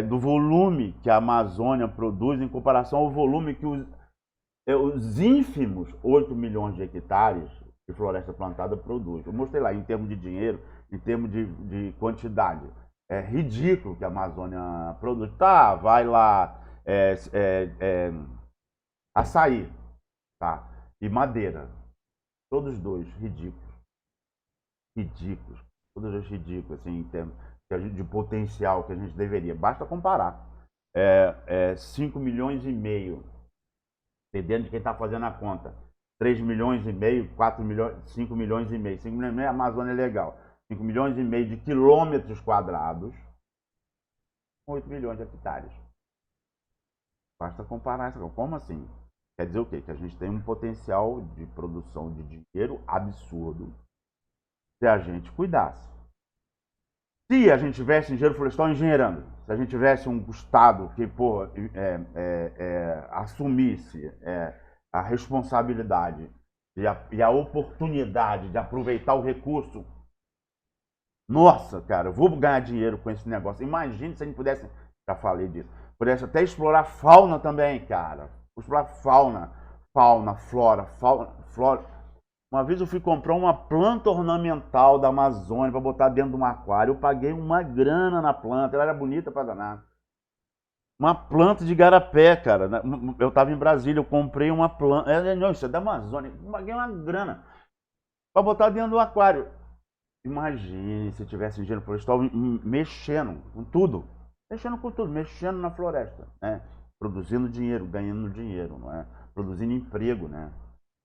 do volume que a Amazônia produz em comparação ao volume que os ínfimos 8 milhões de hectares de floresta plantada produz. Eu mostrei lá em termos de dinheiro, em termos de quantidade. É ridículo que a Amazônia produz. Tá, vai lá, açaí, tá? E madeira. Todos dois, ridículos. Ridículos. Todos dois ridículos, assim, em termos de potencial que a gente deveria. Basta comparar. 5 milhões e meio. Dependendo de quem está fazendo a conta. 3 milhões e meio, 4 milhões, 5 milhões e meio. 5 milhões e meio, a Amazônia é legal. 5 milhões e meio de quilômetros quadrados, 8 milhões de hectares. Basta comparar isso. Como assim? Quer dizer o quê? Que a gente tem um potencial de produção de dinheiro absurdo se a gente cuidasse. Se a gente tivesse engenheiro florestal engenheirando, se a gente tivesse um Estado que assumisse a responsabilidade e a oportunidade de aproveitar o recurso, nossa, cara, eu vou ganhar dinheiro com esse negócio. Imagine se a gente pudesse, já falei disso, pudesse até explorar fauna também, cara. Explorar fauna, flora. Uma vez eu fui comprar uma planta ornamental da Amazônia para botar dentro de um aquário. Eu paguei uma grana na planta, ela era bonita para danar. Uma planta de garapé, cara. Eu estava em Brasília, eu comprei uma planta. Não, isso é da Amazônia. Eu paguei uma grana para botar dentro do aquário. Imagine se tivesse engenheiro florestal mexendo com tudo. Mexendo na floresta, né? Produzindo dinheiro, ganhando dinheiro, não é? Produzindo emprego, né?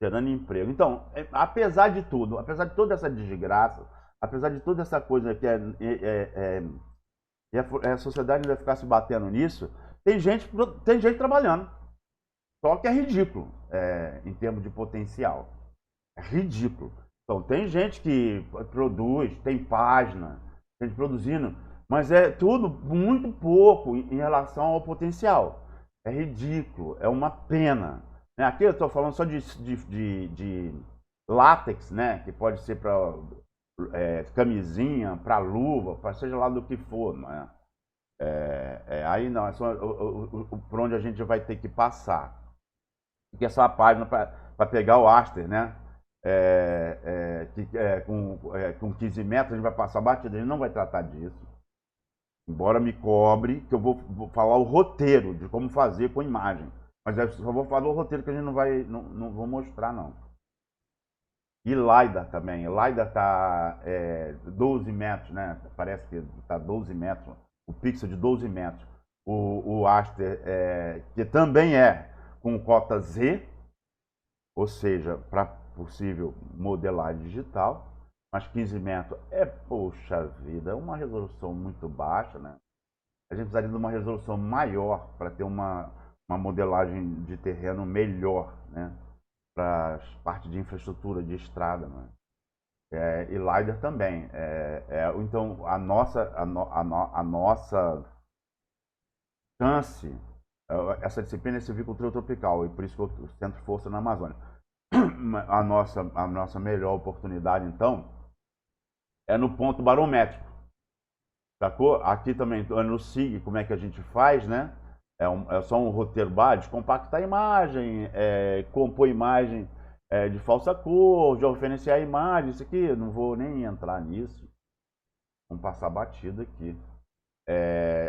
Gerando emprego. Então, apesar de tudo, apesar de toda essa desgraça, apesar de toda essa coisa que a sociedade vai ficar se batendo nisso, tem gente trabalhando. Só que é ridículo em termos de potencial. É ridículo. Então, tem gente que produz, tem página, gente produzindo, mas é tudo muito pouco em relação ao potencial. É ridículo, é uma pena. Aqui eu estou falando só de látex, né? Que pode ser para camisinha, para luva, para seja lá do que for. Não é? Aí não, é só por onde a gente vai ter que passar. Porque é só a página para pegar o aster, né? Com 15 metros a gente vai passar batida, a gente não vai tratar disso. Embora me cobre, que eu vou falar o roteiro de como fazer com imagem. Mas eu só vou falar o roteiro que a gente não vou mostrar, não. E LiDAR também. LiDAR está 12 metros, né? Parece que está 12 metros. O pixel de 12 metros. O Aster, que também com cota Z, ou seja, para possível modelagem digital. Mas 15 metros poxa vida, é uma resolução muito baixa, né? A gente precisaria de uma resolução maior para ter uma uma modelagem de terreno melhor, né? Para as partes de infraestrutura, de estrada, né? E LiDAR também. Então, a nossa chance, essa disciplina é silvicultura tropical, e por isso que eu centro força na Amazônia. A nossa melhor oportunidade, então, é no ponto barométrico. Sacou? Aqui também, no SIG, como é que a gente faz, né? É só um roteiro básico, compactar a imagem, compor imagem de falsa cor, georreferenciar a imagem, isso aqui, eu não vou nem entrar nisso. Vamos passar batido aqui.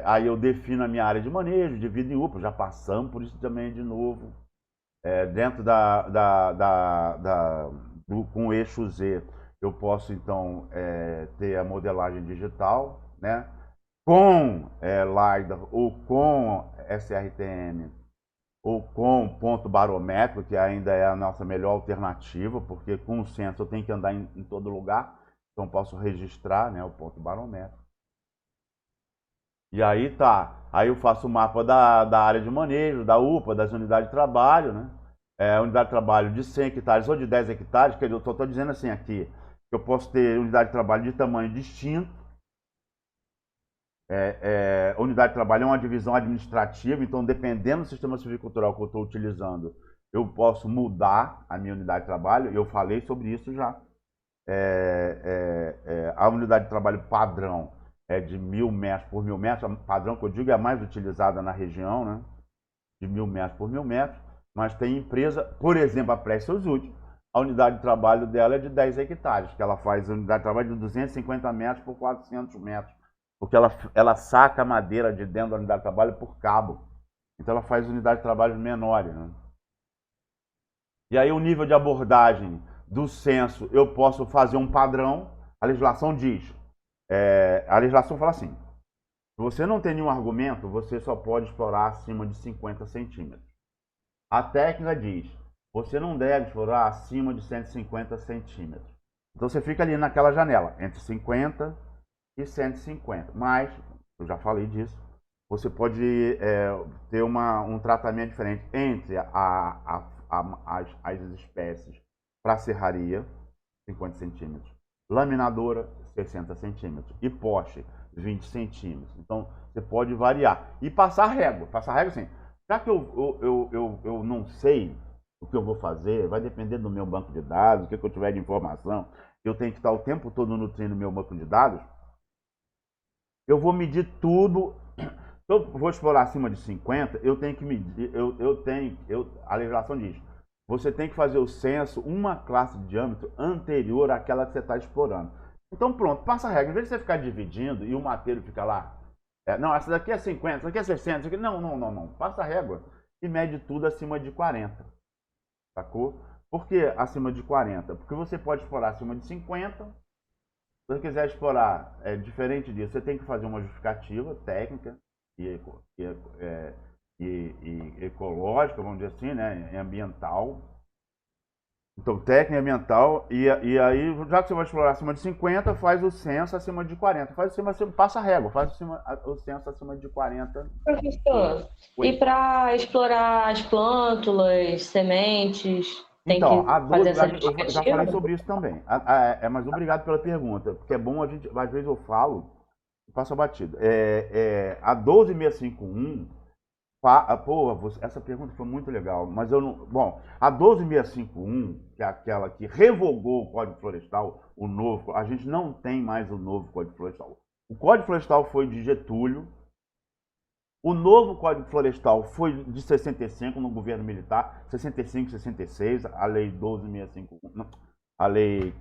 Aí eu defino a minha área de manejo, divido em UPA, já passamos por isso também de novo. Dentro com o eixo Z, eu posso então ter a modelagem digital, né? Com LiDAR ou com SRTM ou com ponto barométrico, que ainda é a nossa melhor alternativa, porque com o sensor eu tenho que andar em todo lugar, então posso registrar, né, o ponto barométrico. E aí aí eu faço o mapa da área de manejo, da UPA, das unidades de trabalho, né? Unidade de trabalho de 100 hectares ou de 10 hectares, que eu estou dizendo assim aqui, que eu posso ter unidade de trabalho de tamanho distinto. Unidade de trabalho é uma divisão administrativa, então dependendo do sistema silvicultural que eu estou utilizando, eu posso mudar a minha unidade de trabalho, eu falei sobre isso já. A unidade de trabalho padrão é de 1000 metros por 1000 metros, a padrão que eu digo é a mais utilizada na região, né? De 1000 metros por 1000 metros, mas tem empresa, por exemplo, a Pré-Sosud, a unidade de trabalho dela é de 10 hectares, que ela faz a unidade de trabalho de 250 metros por 400 metros, porque ela saca a madeira de dentro da unidade de trabalho por cabo, então ela faz unidade de trabalho menores, né? E aí o nível de abordagem do censo, eu posso fazer um padrão, a legislação diz, a legislação fala assim, se você não tem nenhum argumento, você só pode explorar acima de 50 centímetros. A técnica diz, você não deve explorar acima de 150 centímetros. Então você fica ali naquela janela, entre 50 e 150. Mas, eu já falei disso, você pode ter um tratamento diferente entre as espécies para serraria, 50 centímetros, laminadora, 60 centímetros, e poste, 20 centímetros. Então, você pode variar. E passar régua. Passar régua, assim, já que eu não sei o que eu vou fazer, vai depender do meu banco de dados, o que eu tiver de informação, eu tenho que estar o tempo todo nutrindo o meu banco de dados, eu vou medir tudo. Se eu vou explorar acima de 50, eu tenho que medir, a legislação diz, você tem que fazer o censo uma classe de diâmetro anterior àquela que você está explorando. Então pronto, passa a regra. Em vez de você ficar dividindo e o mateiro fica lá, não, essa daqui é 50, essa daqui é 60, essa daqui... Não. Passa a régua e mede tudo acima de 40. Sacou? Por que acima de 40? Porque você pode explorar acima de 50. Se você quiser explorar diferente disso, você tem que fazer uma justificativa técnica e ecológica, vamos dizer assim, né? E ambiental. Então, técnica ambiental, e aí, já que você vai explorar acima de 50, faz o censo acima de 40. Passa a régua, faz o censo acima de 40. Professor, e para explorar as plântulas, sementes, tem então, que fazer essa eu já falei sobre isso também. Mas obrigado pela pergunta, porque é bom a gente, às vezes eu falo, passo a batida. A 12651... essa pergunta foi muito legal, mas eu não... Bom, a 12651, que é aquela que revogou o Código Florestal, o novo, a gente não tem mais o novo Código Florestal. O Código Florestal foi de Getúlio, o novo Código Florestal foi de 65, no governo militar, 65, 66, a Lei 12651, a Lei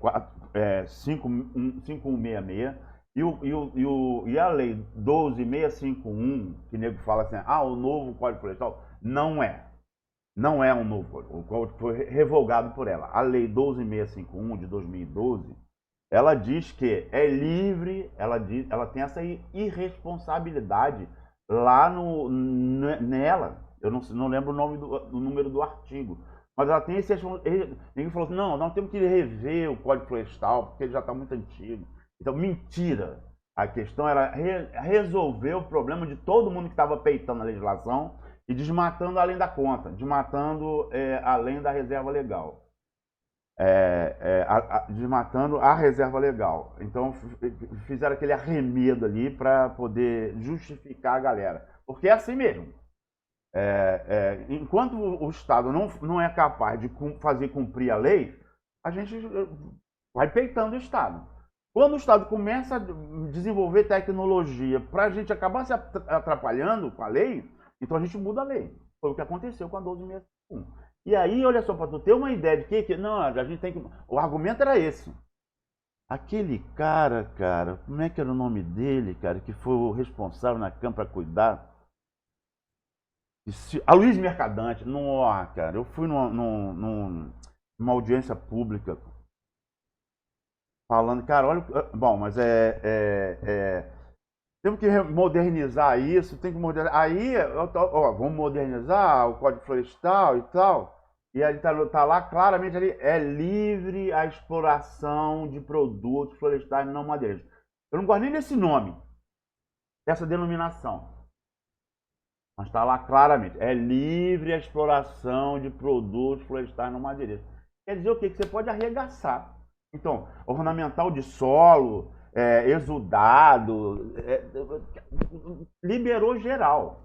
5166, e a Lei 12651, que o nego fala assim, o novo Código Florestal, não é um novo código, o código foi revogado por ela. A Lei 12651 de 2012, ela diz que é livre, ela tem essa irresponsabilidade lá nela, eu não lembro o nome do número do artigo, mas ela tem esse... Ninguém falou assim, não, nós temos que rever o Código Florestal, porque ele já está muito antigo. Então, mentira. A questão era resolver o problema de todo mundo que estava peitando a legislação e desmatando além da conta, desmatando além da reserva legal. Desmatando a reserva legal. Então fizeram aquele arremedo ali para poder justificar a galera. Porque é assim mesmo. Enquanto o Estado não é capaz de fazer cumprir a lei, a gente vai peitando o Estado. Quando o Estado começa a desenvolver tecnologia para a gente acabar se atrapalhando com a lei, então a gente muda a lei. Foi o que aconteceu com a 12.651. E aí, olha só, para tu ter uma ideia de que não, a gente tem que... O argumento era esse. Aquele cara, como é que era o nome dele, cara, que foi o responsável na Câmara para cuidar? A Luiz Mercadante. Não, cara, eu fui numa audiência pública falando, cara, olha... Bom, mas temos que modernizar isso, tem que modernizar. Aí, vamos modernizar o Código Florestal e tal. E aí tá lá claramente ali, é livre a exploração de produtos florestais não madeireiros. Eu não gosto nem desse nome, dessa denominação. Mas está lá claramente, é livre a exploração de produtos florestais não madeireiros. Quer dizer o quê? Que você pode arregaçar. Então, ornamental de solo, exudado, liberou geral.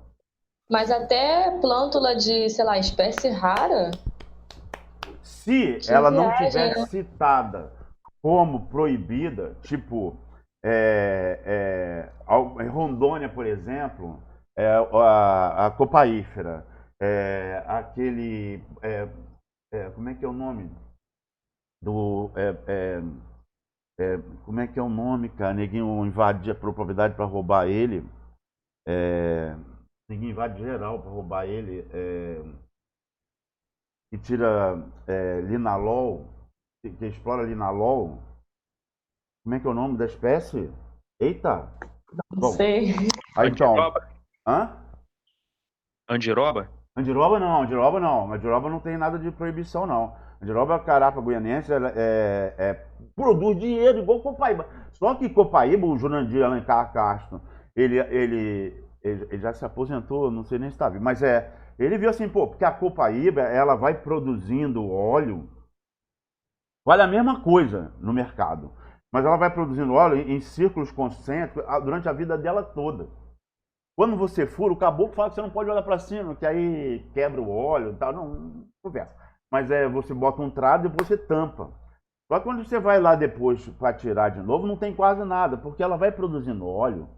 Mas até plântula de, sei lá, espécie rara... Se ela não tiver citada como proibida, tipo Rondônia, por exemplo, a copaífera, como é que é o nome? Como é que é o nome, cara? Neguinho invade a propriedade para roubar ele. Neguinho invade geral para roubar ele. Que tira linalol, que explora linalol. Como é que é o nome da espécie? Eita! Não sei. Aí, então... Andiroba? Andiroba não. Andiroba não tem nada de proibição, não. Andiroba, a carapa guianense, produz dinheiro igual copaíba. Só que copaíba, o Jurandir Alencar Castro, ele já se aposentou, não sei nem se está vivo, mas ele viu assim, porque a copaíba, ela vai produzindo óleo, vale a mesma coisa no mercado, mas ela vai produzindo óleo em círculos concêntricos durante a vida dela toda. Quando você fura, o caboclo fala que você não pode olhar para cima, que aí quebra o óleo e tal, não conversa. Mas você bota um trado e depois você tampa. Só que quando você vai lá depois para tirar de novo, não tem quase nada, porque ela vai produzindo óleo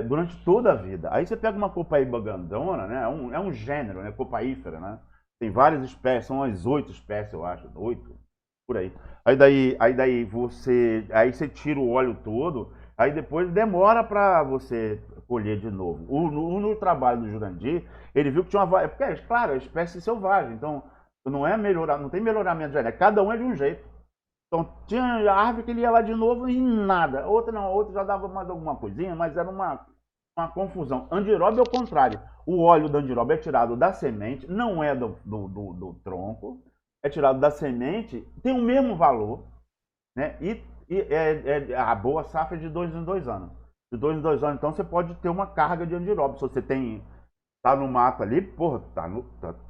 durante toda a vida. Aí você pega uma copaíba grandona, né? É um gênero, né? Copaífera, né? Tem várias espécies, são umas 8 espécies, eu acho, 8, por aí. Aí você tira o óleo todo, aí depois demora para você colher de novo. No trabalho do Jurandir, ele viu que tinha uma... Porque, claro, é espécie selvagem, então não tem melhoramento genético, cada um é de um jeito. Então tinha árvore que ele ia lá de novo e nada. Outra já dava mais alguma coisinha, mas era uma confusão. Andiroba é o contrário. O óleo da andiroba é tirado da semente, não é do tronco, é tirado da semente, tem o mesmo valor, né? E a boa safra é de 2 em 2 anos. De 2 em 2 anos, então você pode ter uma carga de andiroba. Se você tá no mato ali, porra,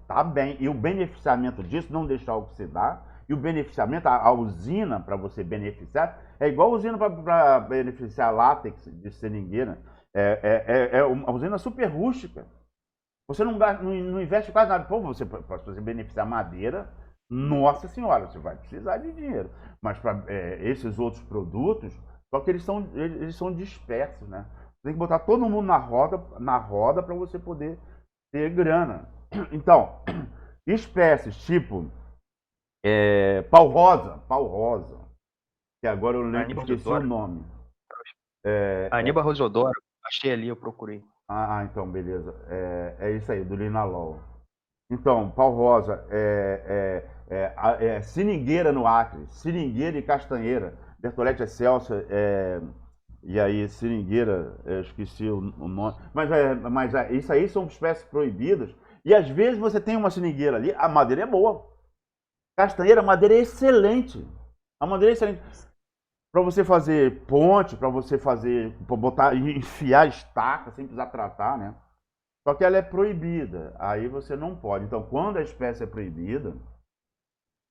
tá bem. E o beneficiamento disso, não deixar oxidar. E o beneficiamento, a usina para você beneficiar, é igual a usina para beneficiar látex de seringueira. É uma usina super rústica. Você não investe quase nada. Pô, você beneficiar madeira, nossa senhora, você vai precisar de dinheiro. Mas para esses outros produtos, só que eles são dispersos, né? Tem que botar todo mundo na roda para você poder ter grana. Então, espécies tipo pau rosa, que agora eu lembro, esqueci o nome. Aníbal Rosodoro, achei ali, eu procurei. Então, beleza. É isso aí, do linalol. Então, pau rosa, seringueira no Acre, seringueira e castanheira, Bertolete Excelsa, e aí seringueira, eu esqueci o nome, mas isso aí são espécies proibidas, e às vezes você tem uma seringueira ali, a madeira é boa. Castanheira, a madeira é excelente. A madeira é excelente. Para você fazer ponte, para você enfiar estaca sem precisar tratar, né? Só que ela é proibida, aí você não pode. Então, quando a espécie é proibida,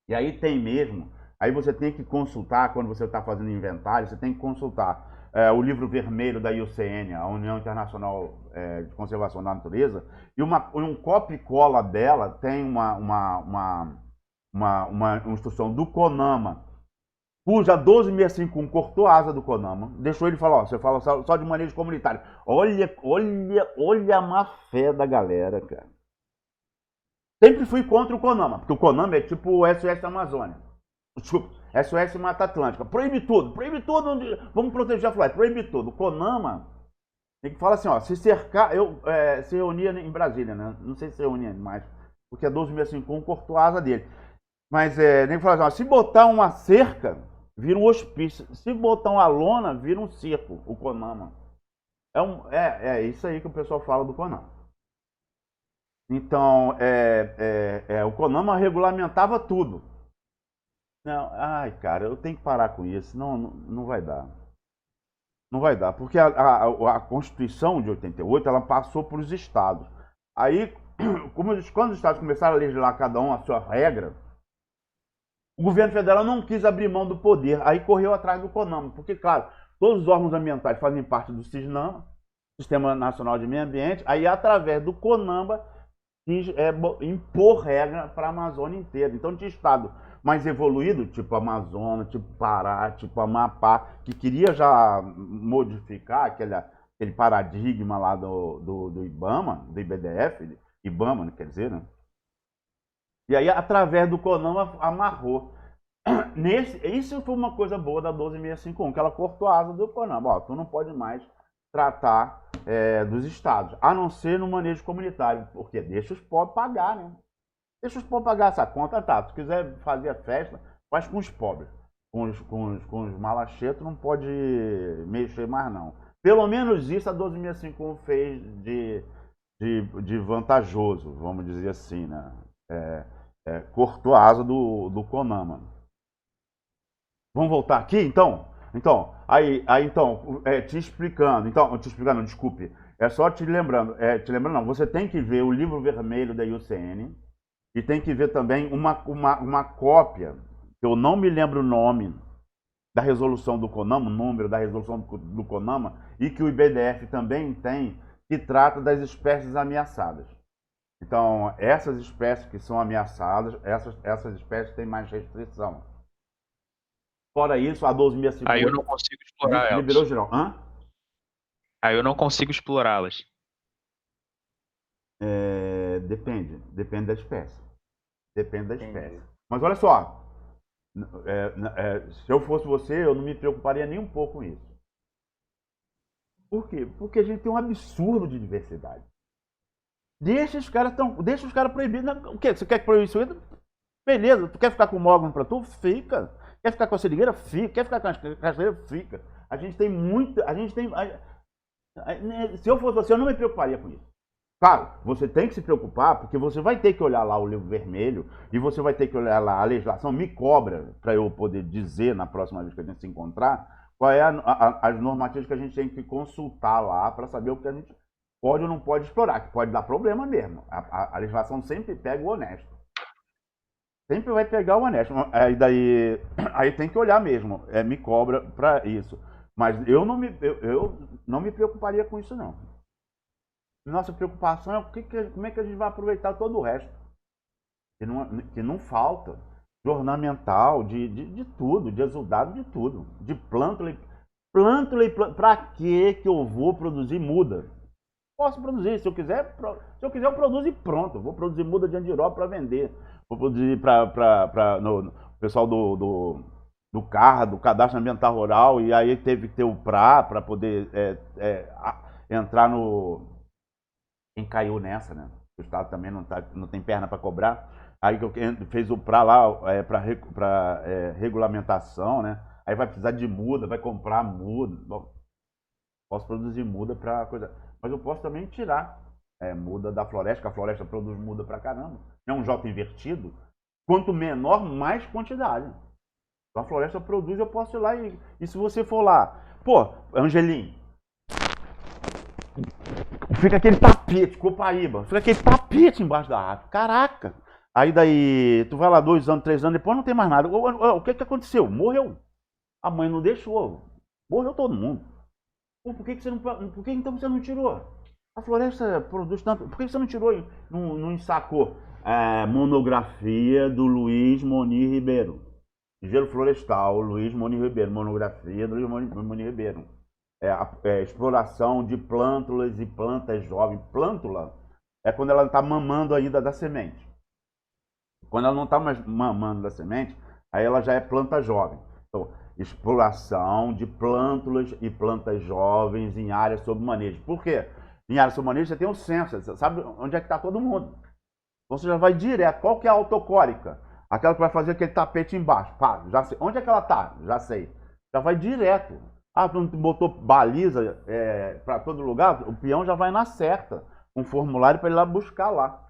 e aí tem mesmo, aí você tem que consultar, quando você está fazendo inventário, você tem que consultar o livro vermelho da IUCN, a União Internacional de Conservação da Natureza, e um copia e cola dela tem uma instrução do CONAMA, cuja 12651 cortou a asa do CONAMA, deixou ele falar, ó, você fala só de manejo comunitário. Olha a má fé da galera, cara. Sempre fui contra o CONAMA, porque o CONAMA é tipo o SOS Amazônia. SOS Mata Atlântica. Proíbe tudo, vamos proteger a floresta, proíbe tudo. O CONAMA tem que falar assim, ó, se cercar, se reunia em Brasília, né? Não sei se reunia mais, porque a 12651 cortou a asa dele. Mas tem que falar assim, ó, se botar uma cerca, vira um hospício. Se botar uma lona, vira um circo, o CONAMA. É isso aí que o pessoal fala do CONAMA. Então, o CONAMA regulamentava tudo. Não, ai, cara, eu tenho que parar com isso, não vai dar. Não vai dar, porque a Constituição de 88, ela passou para os estados. Aí, quando os estados começaram a legislar cada um a sua regra, o governo federal não quis abrir mão do poder, aí correu atrás do CONAMA, porque, claro, todos os órgãos ambientais fazem parte do SISNAMA, Sistema Nacional de Meio Ambiente, aí através do CONAMA quis impor regra para a Amazônia inteira. Então tinha estado mais evoluído, tipo Amazonas, tipo Pará, tipo Amapá, que queria já modificar aquele paradigma lá do IBAMA, do IBDF, IBAMA, quer dizer, né? E aí, através do CONAMA, amarrou. Isso foi uma coisa boa da 12651, que ela cortou a asa do CONAMA. Ó, tu não pode mais tratar dos estados, a não ser no manejo comunitário, porque deixa os pobres pagar, né? Deixa os pobres pagar essa conta, tá? Se tu quiser fazer a festa, faz com os pobres. Com os malachetos não pode mexer mais, não. Pelo menos isso a 12651 fez de vantajoso, vamos dizer assim, né? Cortou a asa do CONAMA. Vamos voltar aqui, então? Te explicando, desculpe, só te lembrando, não, você tem que ver o livro vermelho da IUCN e tem que ver também uma cópia, que eu não me lembro o nome, da resolução do CONAMA, o número da resolução do CONAMA, e que o IBDF também tem, que trata das espécies ameaçadas. Então, essas espécies que são ameaçadas, essas espécies têm mais restrição. Fora isso, a 12651... Aí eu não consigo explorar elas. Liberou geral. Hã? Aí eu não consigo explorá-las. Depende da espécie. Depende da espécie. Mas olha só, se eu fosse você, eu não me preocuparia nem um pouco com isso. Por quê? Porque a gente tem um absurdo de diversidade. Deixa os caras proibidos. O quê? Você quer que proíbe isso? Beleza, tu quer ficar com o mogno pra tu? Fica. Quer ficar com a seringueira? Fica. Quer ficar com a cachoeira? Fica. A gente tem muito. Se eu fosse você, eu não me preocuparia com isso. Claro, você tem que se preocupar, porque você vai ter que olhar lá o livro vermelho e você vai ter que olhar lá a legislação. Me cobra para eu poder dizer na próxima vez que a gente se encontrar qual é as normativas que a gente tem que consultar lá para saber o que a gente pode ou não pode explorar, que pode dar problema mesmo. A legislação sempre pega o honesto. Sempre vai pegar o honesto. Aí tem que olhar mesmo. Me cobra para isso. Mas eu não me preocuparia com isso, não. Nossa preocupação é como é que a gente vai aproveitar todo o resto. Que não falta. De ornamental, de tudo, de exudado, de tudo. De plântula. Para que eu vou produzir muda? Posso produzir, se eu quiser eu produzo e pronto. Vou produzir muda de andiroba para vender. Vou produzir para o pessoal do CAR, do Cadastro Ambiental Rural, e aí teve que ter o PRA para poder entrar no... Quem caiu nessa, né? O Estado também não tem perna para cobrar. Aí fez o PRA lá para regulamentação, né? Aí vai precisar de muda, vai comprar muda. Bom, posso produzir muda para coisa... Mas eu posso também tirar muda da floresta, que a floresta produz muda pra caramba. É um J invertido. Quanto menor, mais quantidade. Então a floresta produz, eu posso ir lá e se você for lá... Pô, Angelim, fica aquele tapete, copaíba, fica aquele tapete embaixo da árvore. Caraca! Aí daí, tu vai lá 2 anos, 3 anos, depois não tem mais nada. O que aconteceu? Morreu. A mãe não deixou. Morreu todo mundo. Pô, por que você não, por que então você não tirou? A floresta produz tanto. Por que você não tirou e não ensacou? Monografia do Luiz Moni Ribeiro. Engenheiro florestal, Luiz Moni Ribeiro. Monografia do Luiz Moni Ribeiro. Exploração de plântulas e plantas jovens. Plântula é quando ela está mamando ainda da semente. Quando ela não está mais mamando da semente, aí ela já é planta jovem. Então, exploração de plântulas e plantas jovens em áreas sob manejo. Por quê? Em áreas sob manejo você tem o censo, você sabe onde é que está todo mundo. Então você já vai direto. Qual que é a autocórica? Aquela que vai fazer aquele tapete embaixo. Pá, já sei. Onde é que ela está? Já sei. Já vai direto. Ah, tu botou baliza para todo lugar? O peão já vai na certa. Um formulário para ele ir lá buscar lá.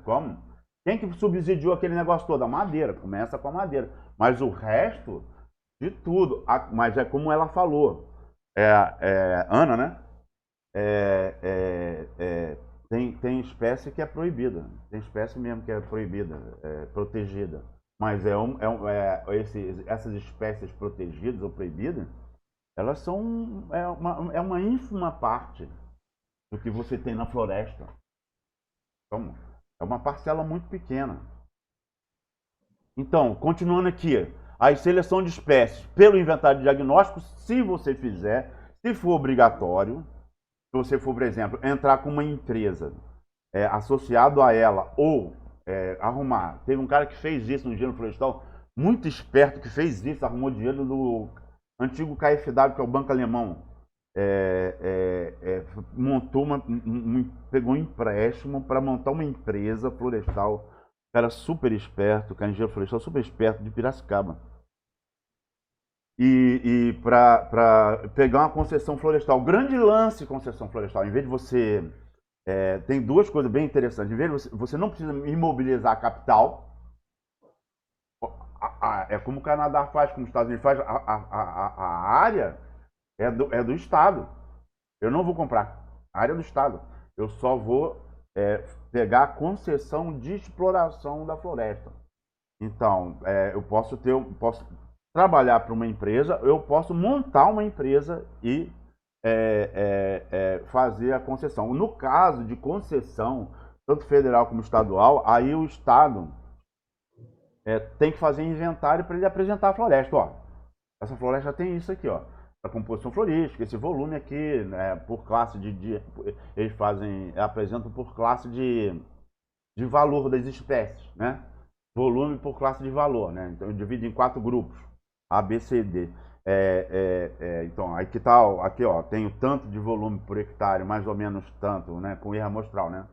Como? Quem que subsidiou aquele negócio todo? A madeira. Começa com a madeira. Mas o resto de tudo. Mas é como ela falou. Ana, né? Tem espécie que é proibida. Tem espécie mesmo que é proibida, protegida. Mas essas espécies protegidas ou proibidas, elas são uma ínfima parte do que você tem na floresta. Então, é uma parcela muito pequena. Então, continuando aqui, a seleção de espécies pelo inventário de diagnóstico, se você fizer, se for obrigatório, se você for, por exemplo, entrar com uma empresa associado a ela ou arrumar. Teve um cara que fez isso no engenheiro florestal, muito esperto, que fez isso, arrumou dinheiro do antigo KfW, que é o Banco Alemão. Montou pegou um empréstimo para montar uma empresa florestal. Cara super esperto, que é engenheiro florestal super esperto, de Piracicaba. E para pegar uma concessão florestal. Grande lance concessão florestal. Em vez de você... tem duas coisas bem interessantes. Em vez de você não precisa imobilizar a capital. É como o Canadá faz, como os Estados Unidos faz. A área é do Estado. Eu não vou comprar. A área é do Estado. Eu só vou pegar a concessão de exploração da floresta. Então, eu posso trabalhar para uma empresa, eu posso montar uma empresa e fazer a concessão. No caso de concessão, tanto federal como estadual, aí o Estado tem que fazer inventário para ele apresentar a floresta. Ó, essa floresta tem isso aqui, ó, a composição florística, esse volume aqui, por classe eles apresentam por classe de valor das espécies, né? Volume por classe de valor, né? Então eu divido em 4 grupos, A, B, C, D. Então, aqui tá, aqui ó, tenho tanto de volume por hectare, mais ou menos tanto, né? Com erro amostral, né?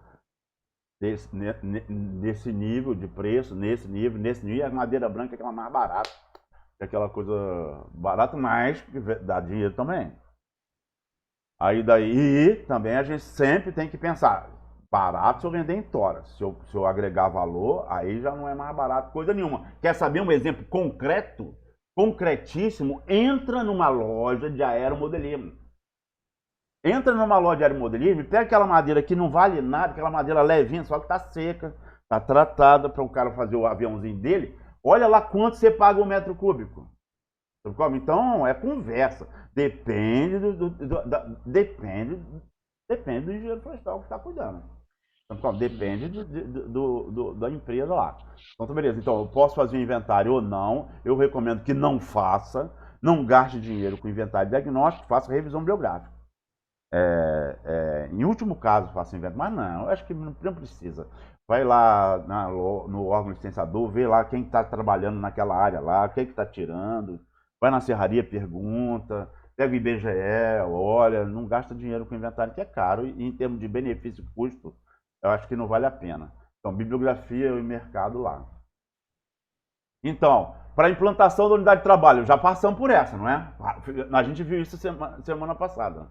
Desse nível de preço, nesse nível, e a madeira branca é aquela mais barata. É aquela coisa barata, mas que dá dinheiro também. Aí daí também a gente sempre tem que pensar, barato se eu vender em tora. Se eu agregar valor, aí já não é mais barato coisa nenhuma. Quer saber um exemplo concreto? Concretíssimo, entra numa loja de aeromodelismo. Entra numa loja de aeromodelismo e pega aquela madeira que não vale nada, aquela madeira levinha, só que está seca, está tratada para o cara fazer o aviãozinho dele. Olha lá quanto você paga o metro cúbico. Então, é conversa. Depende do engenheiro florestal que está cuidando. Então, depende da empresa lá. Então, beleza. Então, eu posso fazer um inventário ou não. Eu recomendo que não faça. Não gaste dinheiro com inventário diagnóstico. Faça revisão bibliográfica. Em último caso, faça inventário. Mas não, eu acho que não precisa. Vai lá no órgão licenciador, vê lá quem está trabalhando naquela área lá, quem que está tirando. Vai na serraria, pergunta. Pega o IBGE, olha. Não gasta dinheiro com inventário, que é caro. E em termos de benefício e custo, eu acho que não vale a pena. Então, bibliografia e mercado lá. Então, para a implantação da unidade de trabalho, já passamos por essa, não é? A gente viu isso semana passada.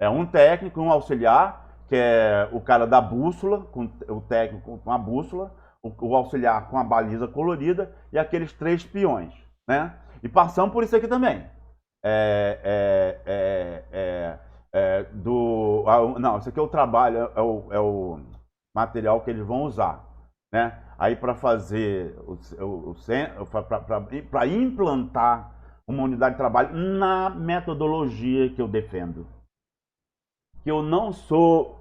É um técnico, um auxiliar, que é o cara da bússola, o técnico com a bússola, o auxiliar com a baliza colorida e aqueles 3 peões, né? E passamos por isso aqui também. Não, isso aqui é o trabalho, é o material que eles vão usar, né? Aí para fazer para implantar uma unidade de trabalho na metodologia que eu defendo, que eu não sou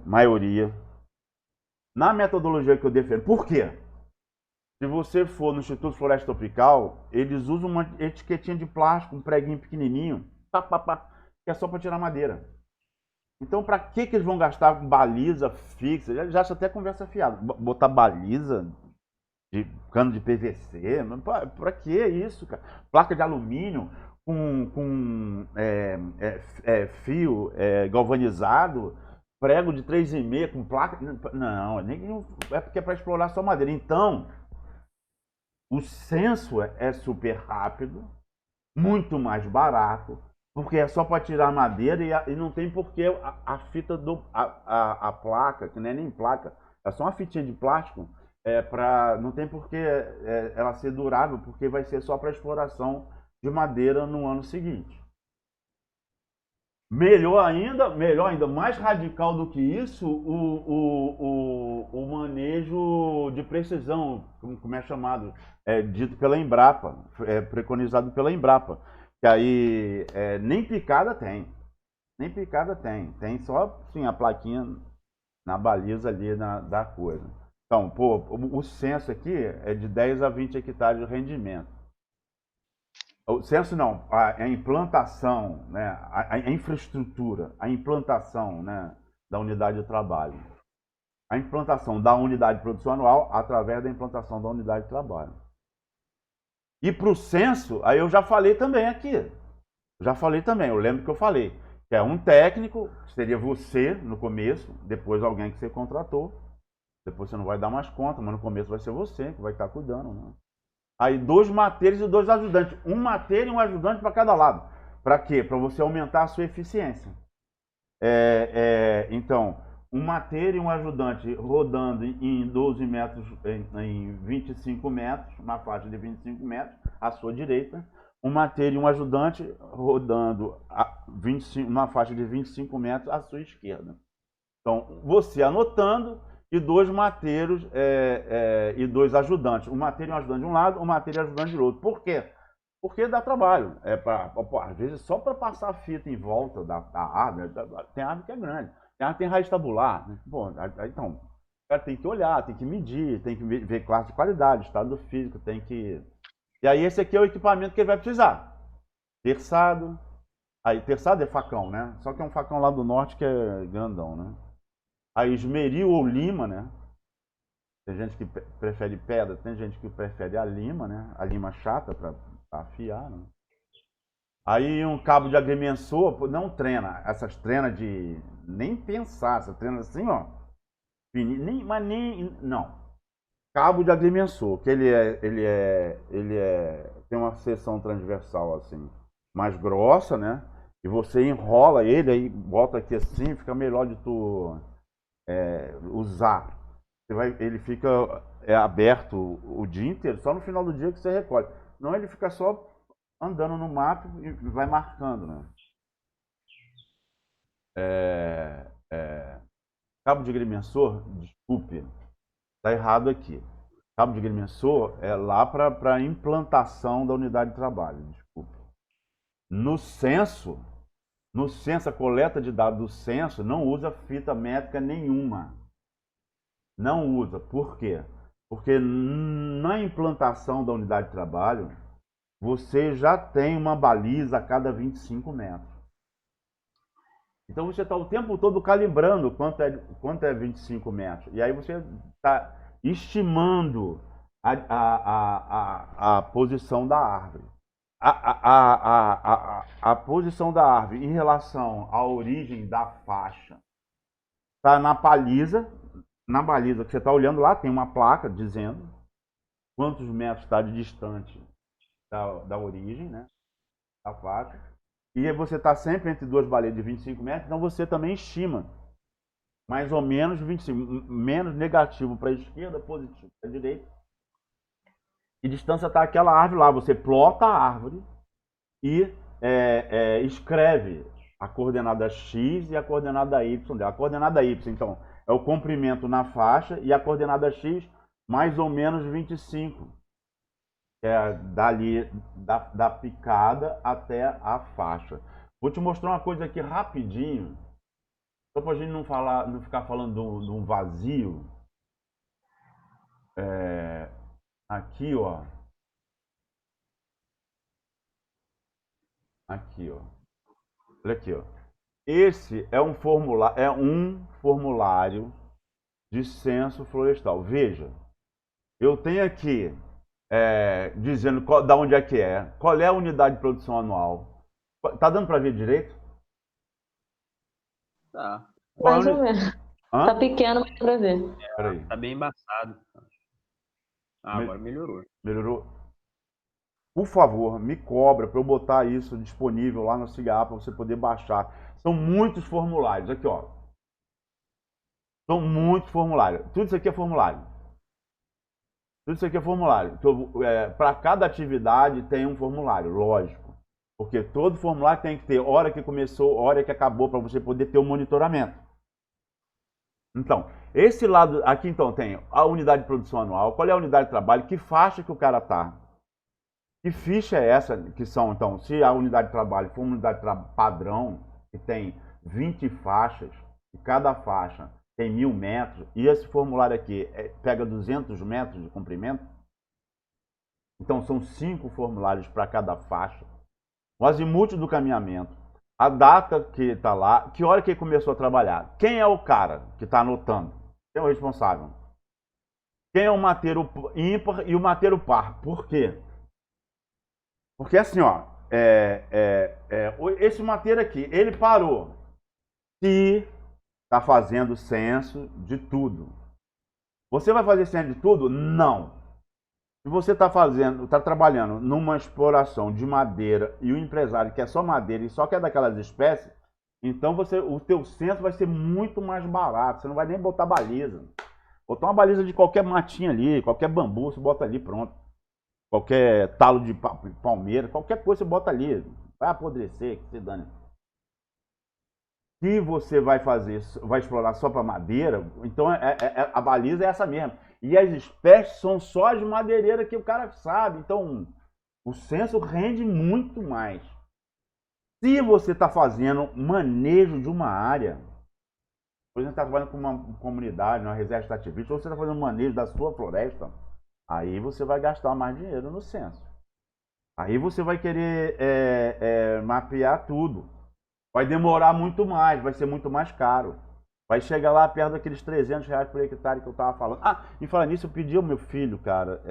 maioria, na metodologia que eu defendo. Por quê? Se você for no Instituto Floresta Tropical, eles usam uma etiquetinha de plástico, um preguinho pequenininho, que é só para tirar madeira. Então, para que eles vão gastar baliza fixa? Já acha até conversa fiada. Botar baliza de cano de PVC? Para que isso, cara? Placa de alumínio com fio galvanizado, prego de 3,5 com placa. Não, é porque é para explorar só madeira. Então, o censo é super rápido, muito mais barato, porque é só para tirar madeira e não tem porquê a fita a placa, que não é nem placa, é só uma fitinha de plástico, não tem porquê ela ser durável, porque vai ser só para exploração de madeira no ano seguinte. Melhor ainda, mais radical do que isso, o manejo de precisão, como é chamado, dito pela Embrapa, preconizado pela Embrapa. Que aí nem picada tem. Tem só sim, a plaquinha na baliza ali da coisa. Então, pô, o censo aqui é de 10 a 20 hectares de rendimento. O censo não, a implantação, né, a infraestrutura, a implantação, né, da unidade de trabalho. A implantação da unidade de produção anual através da implantação da unidade de trabalho. E para o censo, aí eu já falei também aqui. Eu lembro que eu falei. Que é um técnico, seria você no começo, depois alguém que você contratou. Depois você não vai dar mais conta, mas no começo vai ser você que vai estar cuidando, né? Aí 2 mateiros e 2 ajudantes. Um mateiro e um ajudante para cada lado. Para quê? Para você aumentar a sua eficiência. Então, um mateiro e um ajudante rodando em 12 metros, em 25 metros, uma faixa de 25 metros, à sua direita. Um mateiro e um ajudante rodando numa faixa de 25 metros à sua esquerda. Então, você anotando e 2 mateiros e 2 ajudantes. Um mateiro e um ajudante de um lado, um mateiro e um ajudante do outro. Por quê? Porque dá trabalho. Às vezes só para passar a fita em volta da árvore, tem árvore que é grande. Tem árvore que tem raiz tabular. Né? Bom, então, o cara tem que olhar, tem que medir, tem que ver classe de qualidade, estado físico, tem que... E aí esse aqui é o equipamento que ele vai precisar. Terçado. Aí, terçado é facão, né? Só que é um facão lá do norte que é grandão, né? Aí esmeril ou lima, né? Tem gente que prefere pedra, tem gente que prefere a lima, né? A lima chata para afiar, né? Aí um cabo de agrimensor, não trena. Essas trenas de... Nem pensar, essa trena assim, ó. Não. Cabo de agrimensor, que tem uma seção transversal assim, mais grossa, né? E você enrola ele, aí bota aqui assim, fica melhor de tu usar. Ele fica aberto o dia inteiro, só no final do dia que você recolhe. Não, ele fica só andando no mato e vai marcando, né? Cabo de agrimensor, desculpe, tá errado aqui. Cabo de agrimensor é lá para a implantação da unidade de trabalho, desculpe. No censo, a coleta de dados do censo não usa fita métrica nenhuma. Não usa. Por quê? Porque na implantação da unidade de trabalho, você já tem uma baliza a cada 25 metros. Então você está o tempo todo calibrando quanto é 25 metros. E aí você está estimando a posição da árvore. A posição da árvore em relação à origem da faixa está na baliza. Na baliza que você está olhando lá, tem uma placa dizendo quantos metros está de distante da origem, né, da faixa. E você está sempre entre 2 balizas de 25 metros, então você também estima mais ou menos 25, menos negativo para a esquerda, positivo para a direita. E distância está aquela árvore lá, você plota a árvore e escreve a coordenada X e a coordenada Y dela. A coordenada Y, então, é o comprimento na faixa e a coordenada X, mais ou menos 25. Que é dali, da picada até a faixa. Vou te mostrar uma coisa aqui rapidinho, só para a gente não ficar falando de um vazio. Aqui, ó. Aqui, ó. Olha aqui, ó. Esse é um formulário de censo florestal. Veja, eu tenho aqui dizendo da onde é que é, qual é a unidade de produção anual. Tá dando para ver direito? Tá. Mais ou menos. Hã? Tá pequeno, mas dá pra ver. Peraí. Tá bem embaçado. Agora melhorou. Melhorou? Por favor, me cobra para eu botar isso disponível lá no Cigarra para você poder baixar. São muitos formulários. Aqui, ó. São muitos formulários. Tudo isso aqui é formulário. Tudo isso aqui é formulário. Para cada atividade tem um formulário, lógico. Porque todo formulário tem que ter hora que começou, hora que acabou, para você poder ter o monitoramento. Então, esse lado aqui, então, tem a unidade de produção anual, qual é a unidade de trabalho, que faixa que o cara está. Que ficha é essa, que são, então, se a unidade de trabalho for uma unidade de trabalho padrão, que tem 20 faixas, e cada faixa tem 1000 metros, e esse formulário aqui pega 200 metros de comprimento, então são 5 formulários para cada faixa. O azimuth do caminhamento, a data que está lá, que hora que ele começou a trabalhar, quem é o cara que está anotando, quem é o responsável, quem é o mateiro ímpar e o mateiro par, por quê? Porque assim, ó, esse mateiro aqui, ele parou. Se está fazendo censo de tudo. Você vai fazer censo de tudo? Não. Se você está trabalhando numa exploração de madeira e o empresário quer só madeira e só quer daquelas espécies, então o teu censo vai ser muito mais barato. Você não vai nem botar baliza. Botar uma baliza de qualquer matinha ali, qualquer bambu, você bota ali, pronto. Qualquer talo de palmeira, qualquer coisa você bota ali. Vai apodrecer, que se dane. Se você vai explorar só para madeira, então a baliza é essa mesmo. E as espécies são só as madeireiras que o cara sabe. Então, o censo rende muito mais. Se você está fazendo manejo de uma área, por exemplo, está trabalhando com uma comunidade, uma reserva extrativista, ou você está fazendo manejo da sua floresta, aí você vai gastar mais dinheiro no censo. Aí você vai querer mapear tudo. Vai demorar muito mais, vai ser muito mais caro. Vai chegar lá perto daqueles R$300 por hectare que eu estava falando. Ah, e falando nisso, eu pedi ao meu filho, cara,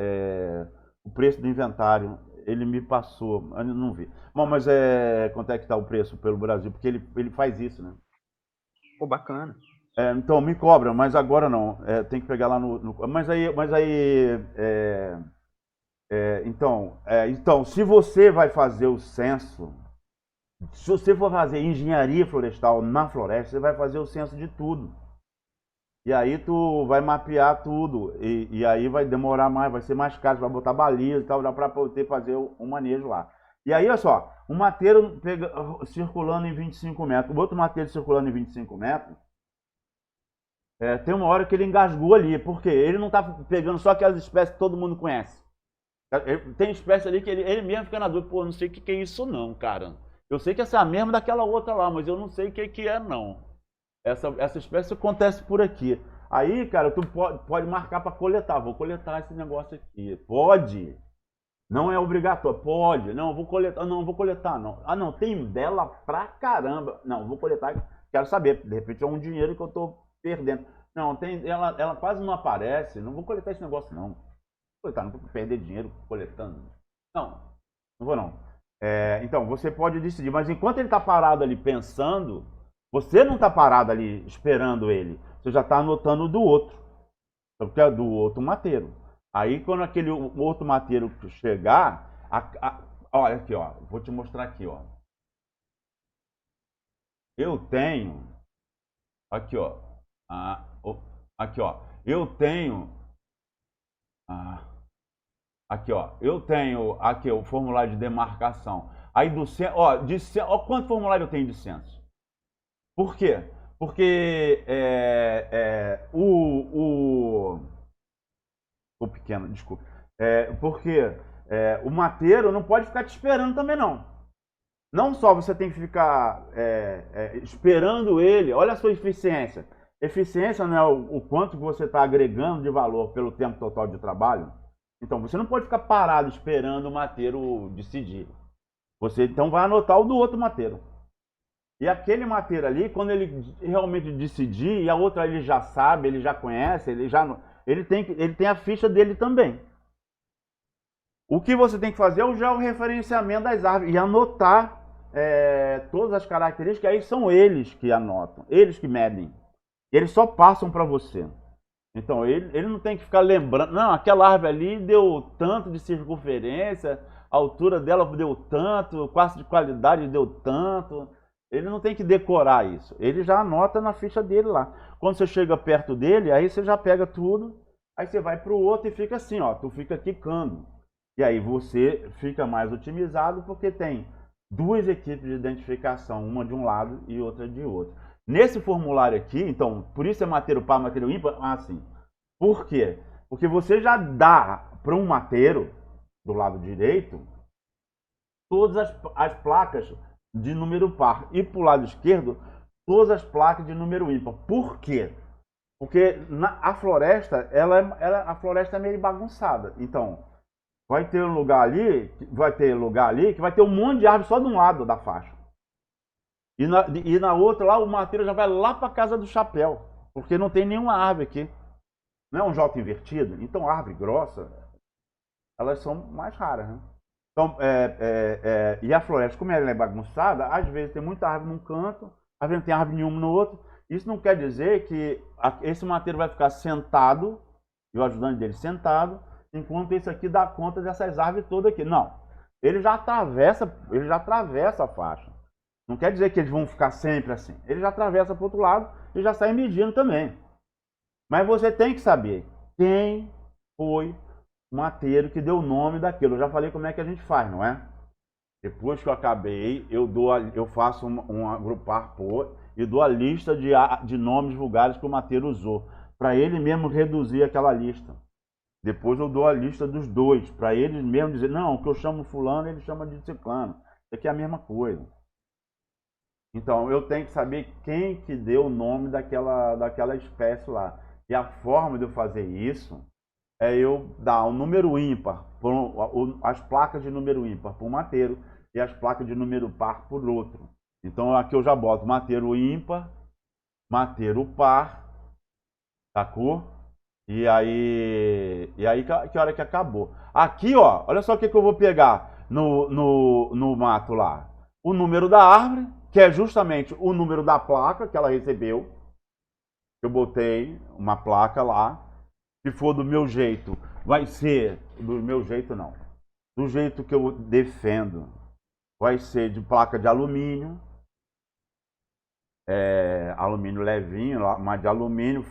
o preço do inventário. Ele me passou, eu não vi. Bom, mas quanto é que está o preço pelo Brasil? Porque ele faz isso, né? Pô, bacana. Então, me cobra, mas agora não. Tem que pegar lá no... Então, se você vai fazer o censo, se você for fazer engenharia florestal na floresta, você vai fazer o censo de tudo. E aí tu vai mapear tudo. E aí vai demorar mais, vai ser mais caro, vai botar baliza e tal, para poder fazer o manejo lá. E aí, olha só, um mateiro circulando em 25 metros, o outro mateiro circulando em 25 metros, tem uma hora que ele engasgou ali, porque ele não está pegando só aquelas espécies que todo mundo conhece. Tem espécie ali que ele mesmo fica na dúvida, pô, não sei o que é isso não, cara. Eu sei que essa é a mesma daquela outra lá, mas eu não sei o que é não. Essa espécie acontece por aqui. Aí, cara, tu pode marcar para coletar. Vou coletar esse negócio aqui. Pode. Não é obrigatório. Pode. Não, vou coletar. Não, vou coletar não. Ah, não, tem dela pra caramba. Não, vou coletar. Quero saber. De repente é um dinheiro que eu tô perdendo. Não, ela quase não aparece. Não vou coletar esse negócio não. Vou coletar, não vou perder dinheiro coletando. Não, não vou não. Então, você pode decidir. Mas enquanto ele está parado ali pensando, você não está parado ali esperando ele. Você já está anotando do outro. Porque é do outro mateiro. Aí, quando aquele outro mateiro chegar... olha aqui, ó. Vou te mostrar aqui, ó. Eu tenho... Aqui, ó. Aqui, ó. Eu tenho... Aqui, ó. Eu tenho aqui o formulário de demarcação. Aí do censo... Ó, quanto formulário eu tenho de censo? Por quê? Porque o pequeno, desculpa. Porque o mateiro não pode ficar te esperando também, não. Não só você tem que ficar esperando ele, olha a sua eficiência. Eficiência não é o quanto que você está agregando de valor pelo tempo total de trabalho. Então, você não pode ficar parado esperando o mateiro decidir. Você, então, vai anotar o do outro mateiro. E aquele mateiro ali, quando ele realmente decidir, e a outra ele já sabe, ele já conhece, ele tem a ficha dele também. O que você tem que fazer é o referenciamento das árvores e anotar todas as características, aí são eles que anotam, eles que medem. Eles só passam para você. Então, ele não tem que ficar lembrando, não, aquela árvore ali deu tanto de circunferência, a altura dela deu tanto, o quarto de qualidade deu tanto. Ele não tem que decorar isso, ele já anota na ficha dele lá. Quando você chega perto dele, aí você já pega tudo, aí você vai para o outro e fica assim, ó, tu fica quicando. E aí você fica mais otimizado porque tem duas equipes de identificação, uma de um lado e outra de outro. Nesse formulário aqui, então, por isso é mateiro par, mateiro ímpar, assim. Por quê? Porque você já dá para um mateiro, do lado direito, todas as placas de número par. E para o lado esquerdo, todas as placas de número ímpar. Por quê? Porque a floresta, a floresta é meio bagunçada. Então, vai ter lugar ali que vai ter um monte de árvore só de um lado da faixa. E na outra lá, o mateiro já vai lá para a casa do chapéu, porque não tem nenhuma árvore aqui. Não é um J invertido? Então, árvore grossa, elas são mais raras, né? Então, e a floresta, como ela é bagunçada, às vezes tem muita árvore num canto, às vezes não tem árvore nenhuma no outro. Isso não quer dizer que esse mateiro vai ficar sentado, e o ajudante dele sentado, enquanto esse aqui dá conta dessas árvores todas aqui. Não, ele já atravessa a faixa. Não quer dizer que eles vão ficar sempre assim. Ele já atravessa para o outro lado e já sai medindo também. Mas você tem que saber quem foi o mateiro que deu o nome daquilo. Eu já falei como é que a gente faz, não é? Depois que eu acabei, eu faço um agrupar por e dou a lista de nomes vulgares que o mateiro usou, para ele mesmo reduzir aquela lista. Depois eu dou a lista dos dois, para ele mesmo dizer, não, o que eu chamo fulano, ele chama de ciclano. Isso aqui é a mesma coisa. Então, eu tenho que saber quem que deu o nome daquela espécie lá. E a forma de eu fazer isso é eu dar um número ímpar, as placas de número ímpar para um mateiro e as placas de número par por outro. Então, aqui eu já boto mateiro ímpar, mateiro par, sacou? E aí que hora que acabou. Aqui, ó, olha só o que eu vou pegar no mato lá. O número da árvore, que é justamente o número da placa que ela recebeu. Eu botei uma placa lá. Se for do meu jeito, vai ser do meu jeito não. Do jeito que eu defendo, vai ser de placa de alumínio. Alumínio levinho, mas de alumínio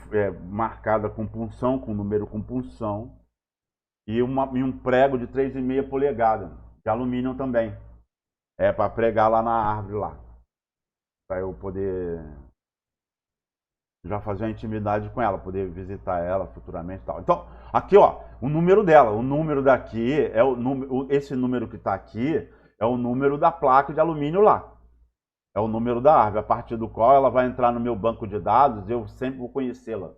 marcada com punção, com número com punção. E um prego de 3,5 polegadas, de alumínio também. Para pregar lá na árvore lá. Para eu poder já fazer uma intimidade com ela, poder visitar ela futuramente e tal. Então, aqui ó, o número dela, o número daqui, esse número que está aqui, é o número da placa de alumínio lá. É o número da árvore, a partir do qual ela vai entrar no meu banco de dados, eu sempre vou conhecê-la.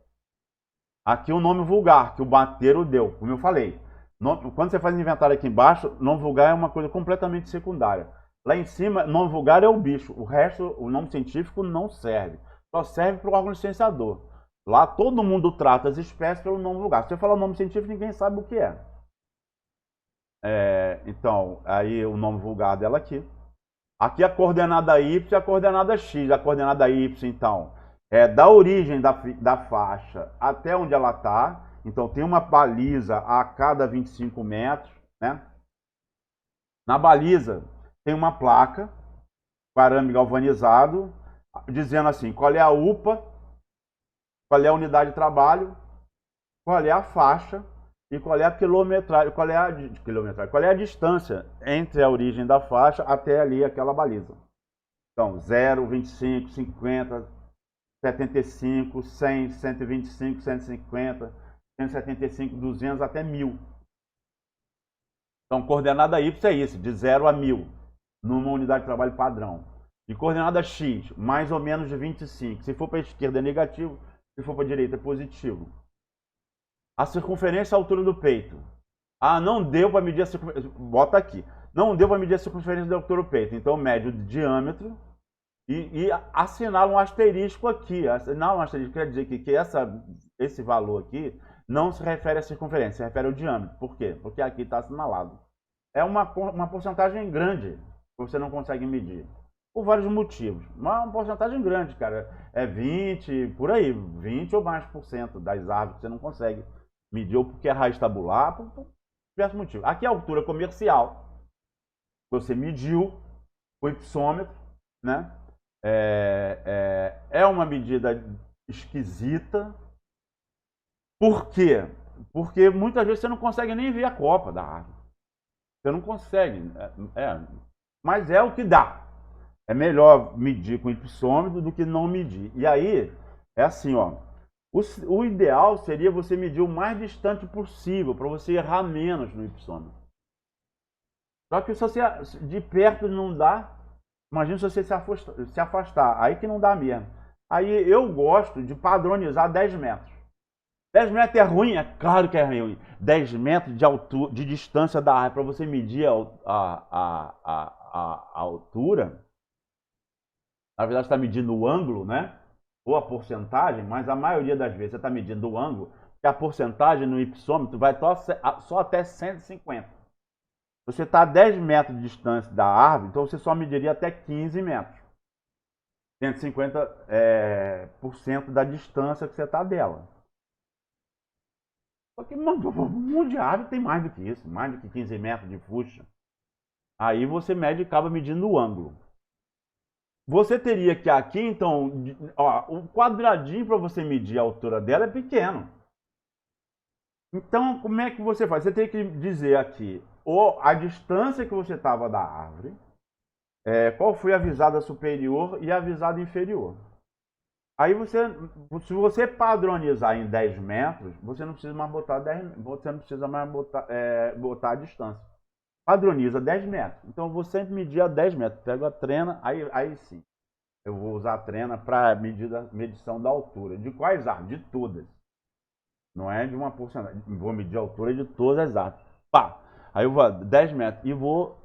Aqui o nome vulgar, que o mateiro deu, como eu falei. Quando você faz inventário aqui embaixo, nome vulgar é uma coisa completamente secundária. Lá em cima, nome vulgar é o bicho. O resto, o nome científico não serve. Só serve para o órgão licenciador. Lá todo mundo trata as espécies pelo nome vulgar. Se você falar o nome científico, ninguém sabe o que é. Então, aí o nome vulgar dela aqui. Aqui a coordenada Y e a coordenada X. A coordenada Y, então, é da origem da faixa até onde ela está. Então, tem uma baliza a cada 25 metros, né? Na baliza tem uma placa, arame galvanizado, dizendo assim, qual é a UPA, qual é a unidade de trabalho, qual é a faixa e qual é a quilometragem, qual é a distância entre a origem da faixa até ali aquela baliza. Então, 0, 25, 50, 75, 100, 125, 150, 175, 200 até 1000. Então, coordenada Y é isso, de 0 a 1000, numa unidade de trabalho padrão. E coordenada X, mais ou menos de 25. Se for para a esquerda é negativo, se for para a direita é positivo. A circunferência é a altura do peito. Ah, não deu para medir a circunferência. Bota aqui. Não deu para medir a circunferência da altura do peito. Então, mede o diâmetro e assinala um asterisco aqui. Assinala um asterisco quer dizer que esse valor aqui não se refere à circunferência, se refere ao diâmetro. Por quê? Porque aqui está assinalado. É uma porcentagem grande que você não consegue medir. Por vários motivos. Mas uma porcentagem grande, cara. É 20, por aí. 20 ou mais por cento das árvores que você não consegue medir, ou porque é raiz tabular, por diversos motivos. Aqui é a altura comercial. Você mediu o hipsômetro, né? É uma medida esquisita. Por quê? Porque muitas vezes você não consegue nem ver a copa da árvore. Você não consegue. Mas é o que dá. É melhor medir com hipsômetro do que não medir. E aí, é assim, ó. O ideal seria você medir o mais distante possível, para você errar menos no hipsômetro. Só que se você de perto não dá, imagina se você se afastar. Aí que não dá mesmo. Aí eu gosto de padronizar 10 metros. 10 metros é ruim? É claro que é ruim. 10 metros de altura, de distância da árvore, para você medir a altura. Na verdade, você está medindo o ângulo, né? Ou a porcentagem, mas a maioria das vezes você está medindo o ângulo, que a porcentagem no hipsômetro vai só até 150. Você está a 10 metros de distância da árvore, então você só mediria até 15 metros. 150% da distância que você está dela. Só que um monte de árvore tem mais do que isso, mais do que 15 metros de fuxa. Aí você mede e acaba medindo o ângulo. Você teria que aqui, então, ó, o quadradinho para você medir a altura dela é pequeno. Então, como é que você faz? Você tem que dizer aqui a distância que você estava da árvore, qual foi a visada superior e a visada inferior. Aí se você padronizar em 10 metros, você não precisa mais botar 10, você não precisa mais botar a distância. Padroniza 10 metros. Então, eu vou sempre medir a 10 metros. Pego a trena, aí sim. Eu vou usar a trena para medição da altura. De quais árvores? De todas. Não é de uma porcentagem. Vou medir a altura de todas as árvores. Pá! Aí eu vou 10 metros e vou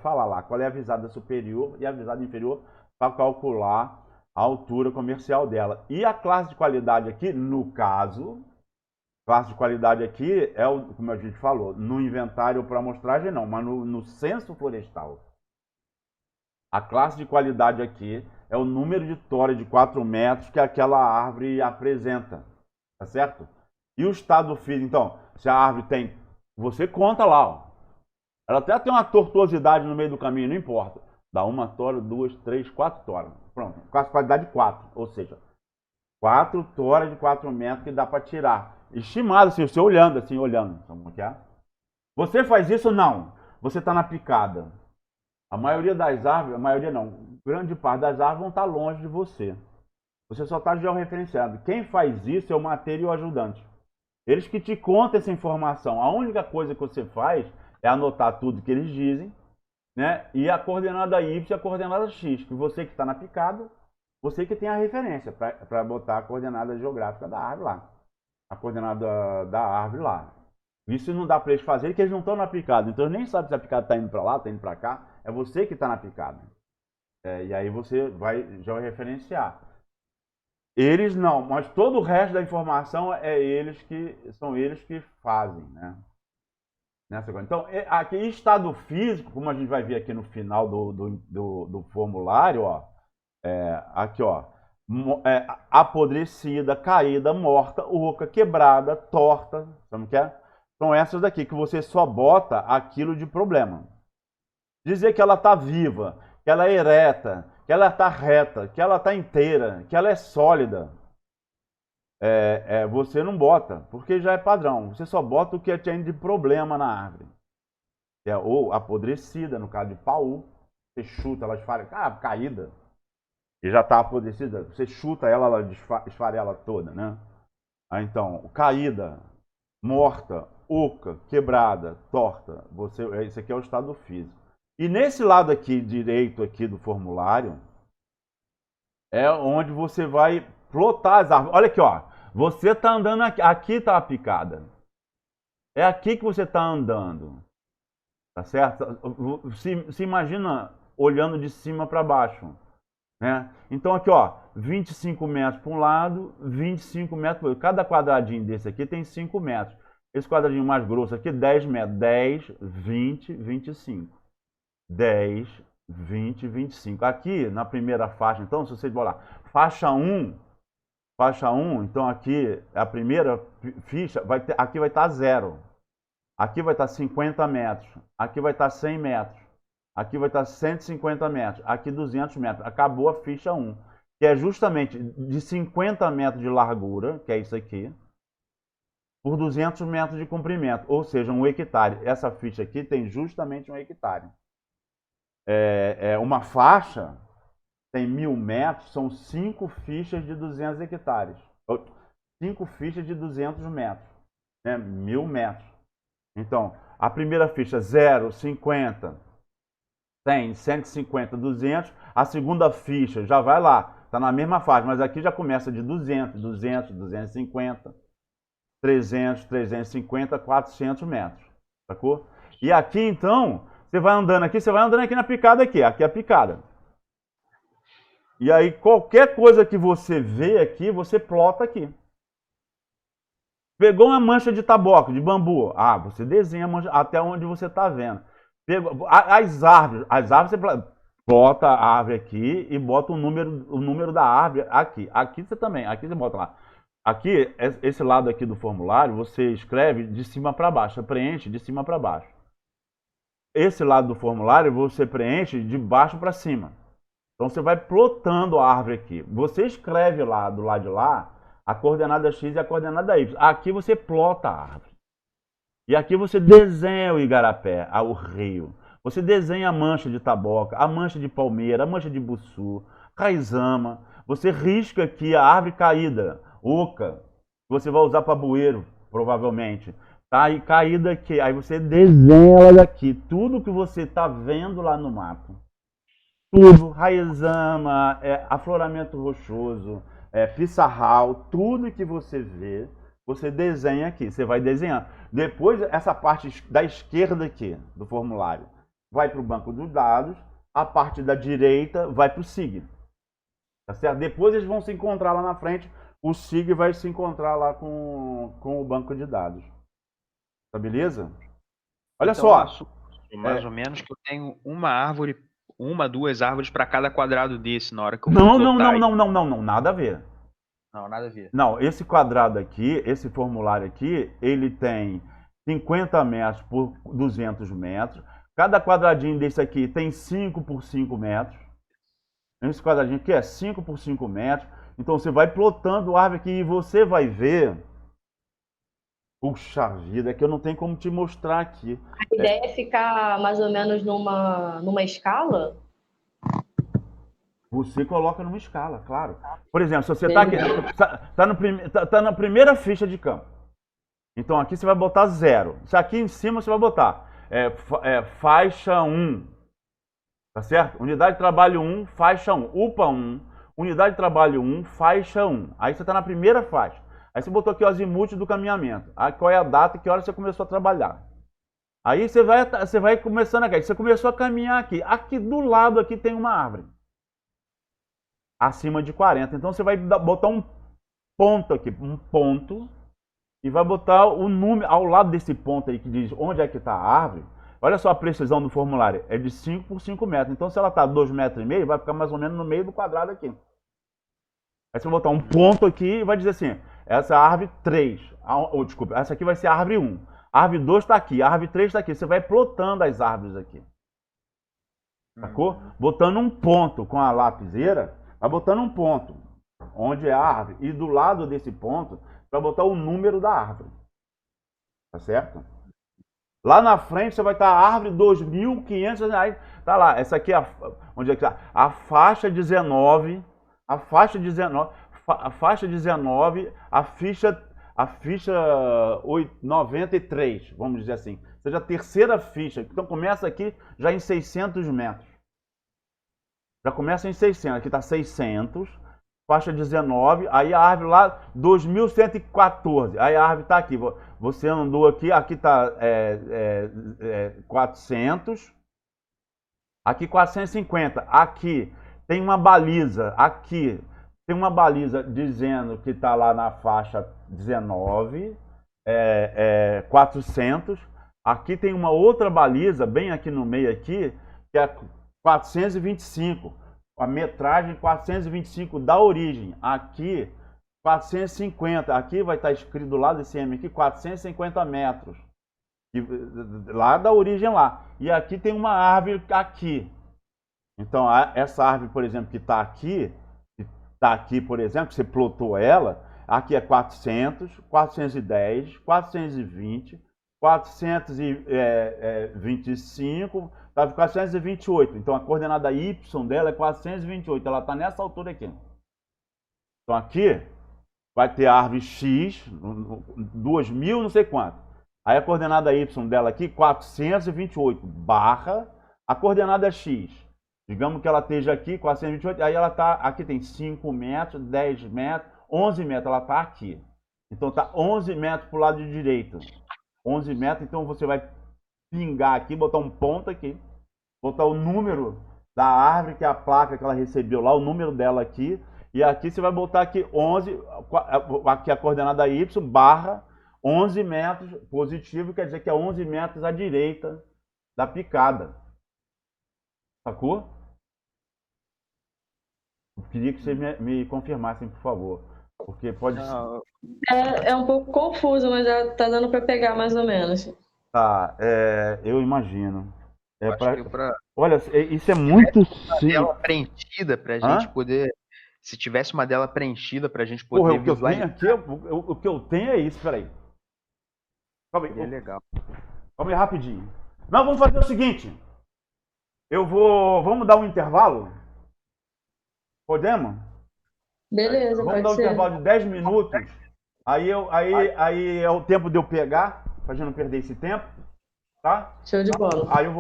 falar lá qual é a visada superior e a visada inferior para calcular a altura comercial dela. E a classe de qualidade aqui, no caso... Classe de qualidade aqui é, como a gente falou, no inventário para amostragem não, mas no censo florestal. A classe de qualidade aqui é o número de tora de 4 metros que aquela árvore apresenta, tá certo? E o estado físico, então, se a árvore tem, você conta lá, ó. Ela até tem uma tortuosidade no meio do caminho, não importa. Dá 1 tora, 2, 3, 4 toras. Pronto, classe de qualidade 4, ou seja, 4 toras de 4 metros que dá para tirar. Estimado, assim, você olhando. Como que é? Você faz isso? Não. Você está na picada. A maioria das árvores, grande parte das árvores vão estar longe de você. Você só está georreferenciado. Quem faz isso é o mateiro e o ajudante. Eles que te contam essa informação. A única coisa que você faz é anotar tudo que eles dizem, né? E a coordenada Y e a coordenada X, que você que está na picada, você que tem a referência para botar a coordenada geográfica da árvore lá. A coordenada da árvore lá. Isso não dá para eles fazerem, porque eles não estão na picada. Então eles nem sabem se a picada está indo para lá, está indo para cá. É você que está na picada. E aí você já vai referenciar. Eles não, mas todo o resto da informação são eles que fazem, né? Então, aqui estado físico, como a gente vai ver aqui no final do formulário, ó, aqui, ó. Apodrecida, caída, morta, oca, quebrada, torta, sabe o que é? São essas daqui que você só bota aquilo de problema. Dizer que ela está viva, que ela é ereta, que ela está reta, que ela está inteira, que ela é sólida, você não bota, porque já é padrão. Você só bota o que tem de problema na árvore. Ou apodrecida, no caso de paú, você chuta, ela esfarela, caída, e já está apodrecida, você chuta ela, ela esfarela toda, né? Aí, então, caída, morta, oca, quebrada, torta, esse aqui é o estado físico. E nesse lado aqui, direito aqui do formulário, é onde você vai plotar as árvores. Olha aqui, ó, você está andando aqui está a picada. É aqui que você está andando, tá certo? Se imagina olhando de cima para baixo, né? Então aqui, ó, 25 metros para um lado, 25 metros para o outro. Cada quadradinho desse aqui tem 5 metros. Esse quadradinho mais grosso aqui, 10 metros. 10, 20, 25. 10, 20, 25. Aqui, na primeira faixa, então, se vocês bolar faixa 1, então aqui, a primeira ficha, aqui vai estar 0. Aqui vai estar 50 metros. Aqui vai estar 100 metros. Aqui vai estar 150 metros. Aqui 200 metros. Acabou a ficha 1. Que é justamente de 50 metros de largura, que é isso aqui, por 200 metros de comprimento. Ou seja, 1 hectare. Essa ficha aqui tem justamente 1 hectare. Uma faixa tem 1000 metros, são 5 fichas de 200 hectares. 5 fichas de 200 metros. Né? 1000 metros. Então, a primeira ficha 0, 50, 100, 150, 200. A segunda ficha já vai lá, está na mesma faixa, mas aqui já começa de 200, 200, 250, 300, 350, 400 metros. Sacou? E aqui, então, você vai andando aqui na picada aqui. Aqui é a picada. E aí, qualquer coisa que você vê aqui, você plota aqui. Pegou uma mancha de taboca, de bambu. Você desenha a mancha até onde você está vendo. Pegou, as árvores você plota a árvore aqui e bota o número da árvore aqui. Aqui você também, aqui você bota lá. Aqui, esse lado aqui do formulário, você escreve de cima para baixo, você preenche de cima para baixo. Esse lado do formulário você preenche de baixo para cima. Então você vai plotando a árvore aqui. Você escreve lá do lado de lá a coordenada X e a coordenada Y. Aqui você plota a árvore. E aqui você desenha o igarapé, o rio. Você desenha a mancha de taboca, a mancha de palmeira, a mancha de buçu, raizama. Você risca aqui a árvore caída, oca, que você vai usar para bueiro, provavelmente. Tá aí caída aqui. Aí você desenha ela daqui. Tudo que você está vendo lá no mapa. Tudo, raizama, afloramento rochoso, pissarral, tudo que você vê, você desenha aqui. Você vai desenhar. Depois, essa parte da esquerda aqui do formulário vai para o banco de dados. A parte da direita vai para o SIG. Tá certo? Depois eles vão se encontrar lá na frente. O SIG vai se encontrar lá com o banco de dados. Tá beleza? Olha então, só. Mais ou menos que eu tenho uma árvore, 2 árvores para cada quadrado desse na hora que eu Não, for nada a ver. Não, nada a ver. Não, esse quadrado aqui, esse formulário aqui, ele tem 50 metros por 200 metros. Cada quadradinho desse aqui tem 5 por 5 metros. Esse quadradinho aqui é 5 por 5 metros. Então você vai plotando a árvore aqui e você vai ver. Puxa vida, é que eu não tenho como te mostrar aqui. A ideia é ficar mais ou menos numa escala? Você coloca numa escala, claro. Por exemplo, se você está aqui, tá na primeira ficha de campo. Então aqui você vai botar 0. Se aqui em cima você vai botar faixa 1. Tá certo? Unidade de trabalho 1, faixa 1. UPA 1, unidade de trabalho 1, faixa 1. Aí você está na primeira faixa. Aí você botou aqui o azimuth do caminhamento. Aí qual é a data e que hora você começou a trabalhar. Aí você vai começando aqui. Você começou a caminhar aqui. Aqui do lado aqui tem uma árvore. Acima de 40. Então você vai botar um ponto aqui. Um ponto. E vai botar o número ao lado desse ponto aí que diz onde é que está a árvore. Olha só a precisão do formulário. É de 5 por 5 metros. Então se ela está 2,5 metros, vai ficar mais ou menos no meio do quadrado aqui. Aí você vai botar um ponto aqui e vai dizer assim. Essa é a árvore 3. Desculpa, essa aqui vai ser a árvore 1. A árvore 2 está aqui, a árvore 3 está aqui. Você vai plotando as árvores aqui. Sacou? Botando um ponto com a lapiseira, vai botando um ponto onde é a árvore. E do lado desse ponto, vai botar o número da árvore. Tá certo? Lá na frente você vai estar a árvore 2.500 reais. Tá lá, essa aqui é onde é que tá? A faixa 19, a faixa 19, a faixa 19, a ficha 93, vamos dizer assim. Ou seja, a terceira ficha. Então começa aqui já em 600 metros. Já começa em 600, aqui está 600, faixa 19, aí a árvore lá 2.114, aí a árvore está aqui, você andou aqui, aqui está 400, aqui 450, aqui tem uma baliza, aqui tem uma baliza dizendo que está lá na faixa 19, 400, aqui tem uma outra baliza, bem aqui no meio aqui, que é 425, a metragem 425 da origem, aqui 450, aqui vai estar escrito do lado desse M aqui, 450 metros, lá da origem lá, e aqui tem uma árvore aqui, então essa árvore, por exemplo, que está aqui, por exemplo, você plotou ela, aqui é 400, 410, 420, 425, está 428. Então a coordenada Y dela é 428. Ela está nessa altura aqui. Então aqui vai ter a árvore X, 2.000 não sei quanto. Aí a coordenada Y dela aqui, 428, barra a coordenada X. Digamos que ela esteja aqui, 428, aí ela está, aqui tem 5 metros, 10 metros, 11 metros, ela está aqui. Então está 11 metros para o lado direito. 11 metros, então você vai pingar aqui, botar um ponto aqui, botar o número da árvore, que é a placa que ela recebeu lá, o número dela aqui, e aqui você vai botar aqui 11, aqui a coordenada Y, barra 11 metros, positivo, quer dizer que é 11 metros à direita da picada. Sacou? Eu queria que vocês me confirmassem, por favor. Porque pode ser. É um pouco confuso, mas já tá dando para pegar mais ou menos. Tá, eu imagino. Olha, isso é muito simples. Tela preenchida pra gente poder. Se tivesse uma dela preenchida pra gente poder. Porra, o que eu tenho aqui, o que eu tenho é isso, peraí. Calma aí. É legal. Calma aí, rapidinho. Não, vamos fazer o seguinte. Vamos dar um intervalo? Podemos? Beleza, Vamos dar um intervalo de 10 minutos. Aí é o tempo de eu pegar, pra gente não perder esse tempo. Tá? Show de bola. Aí eu vou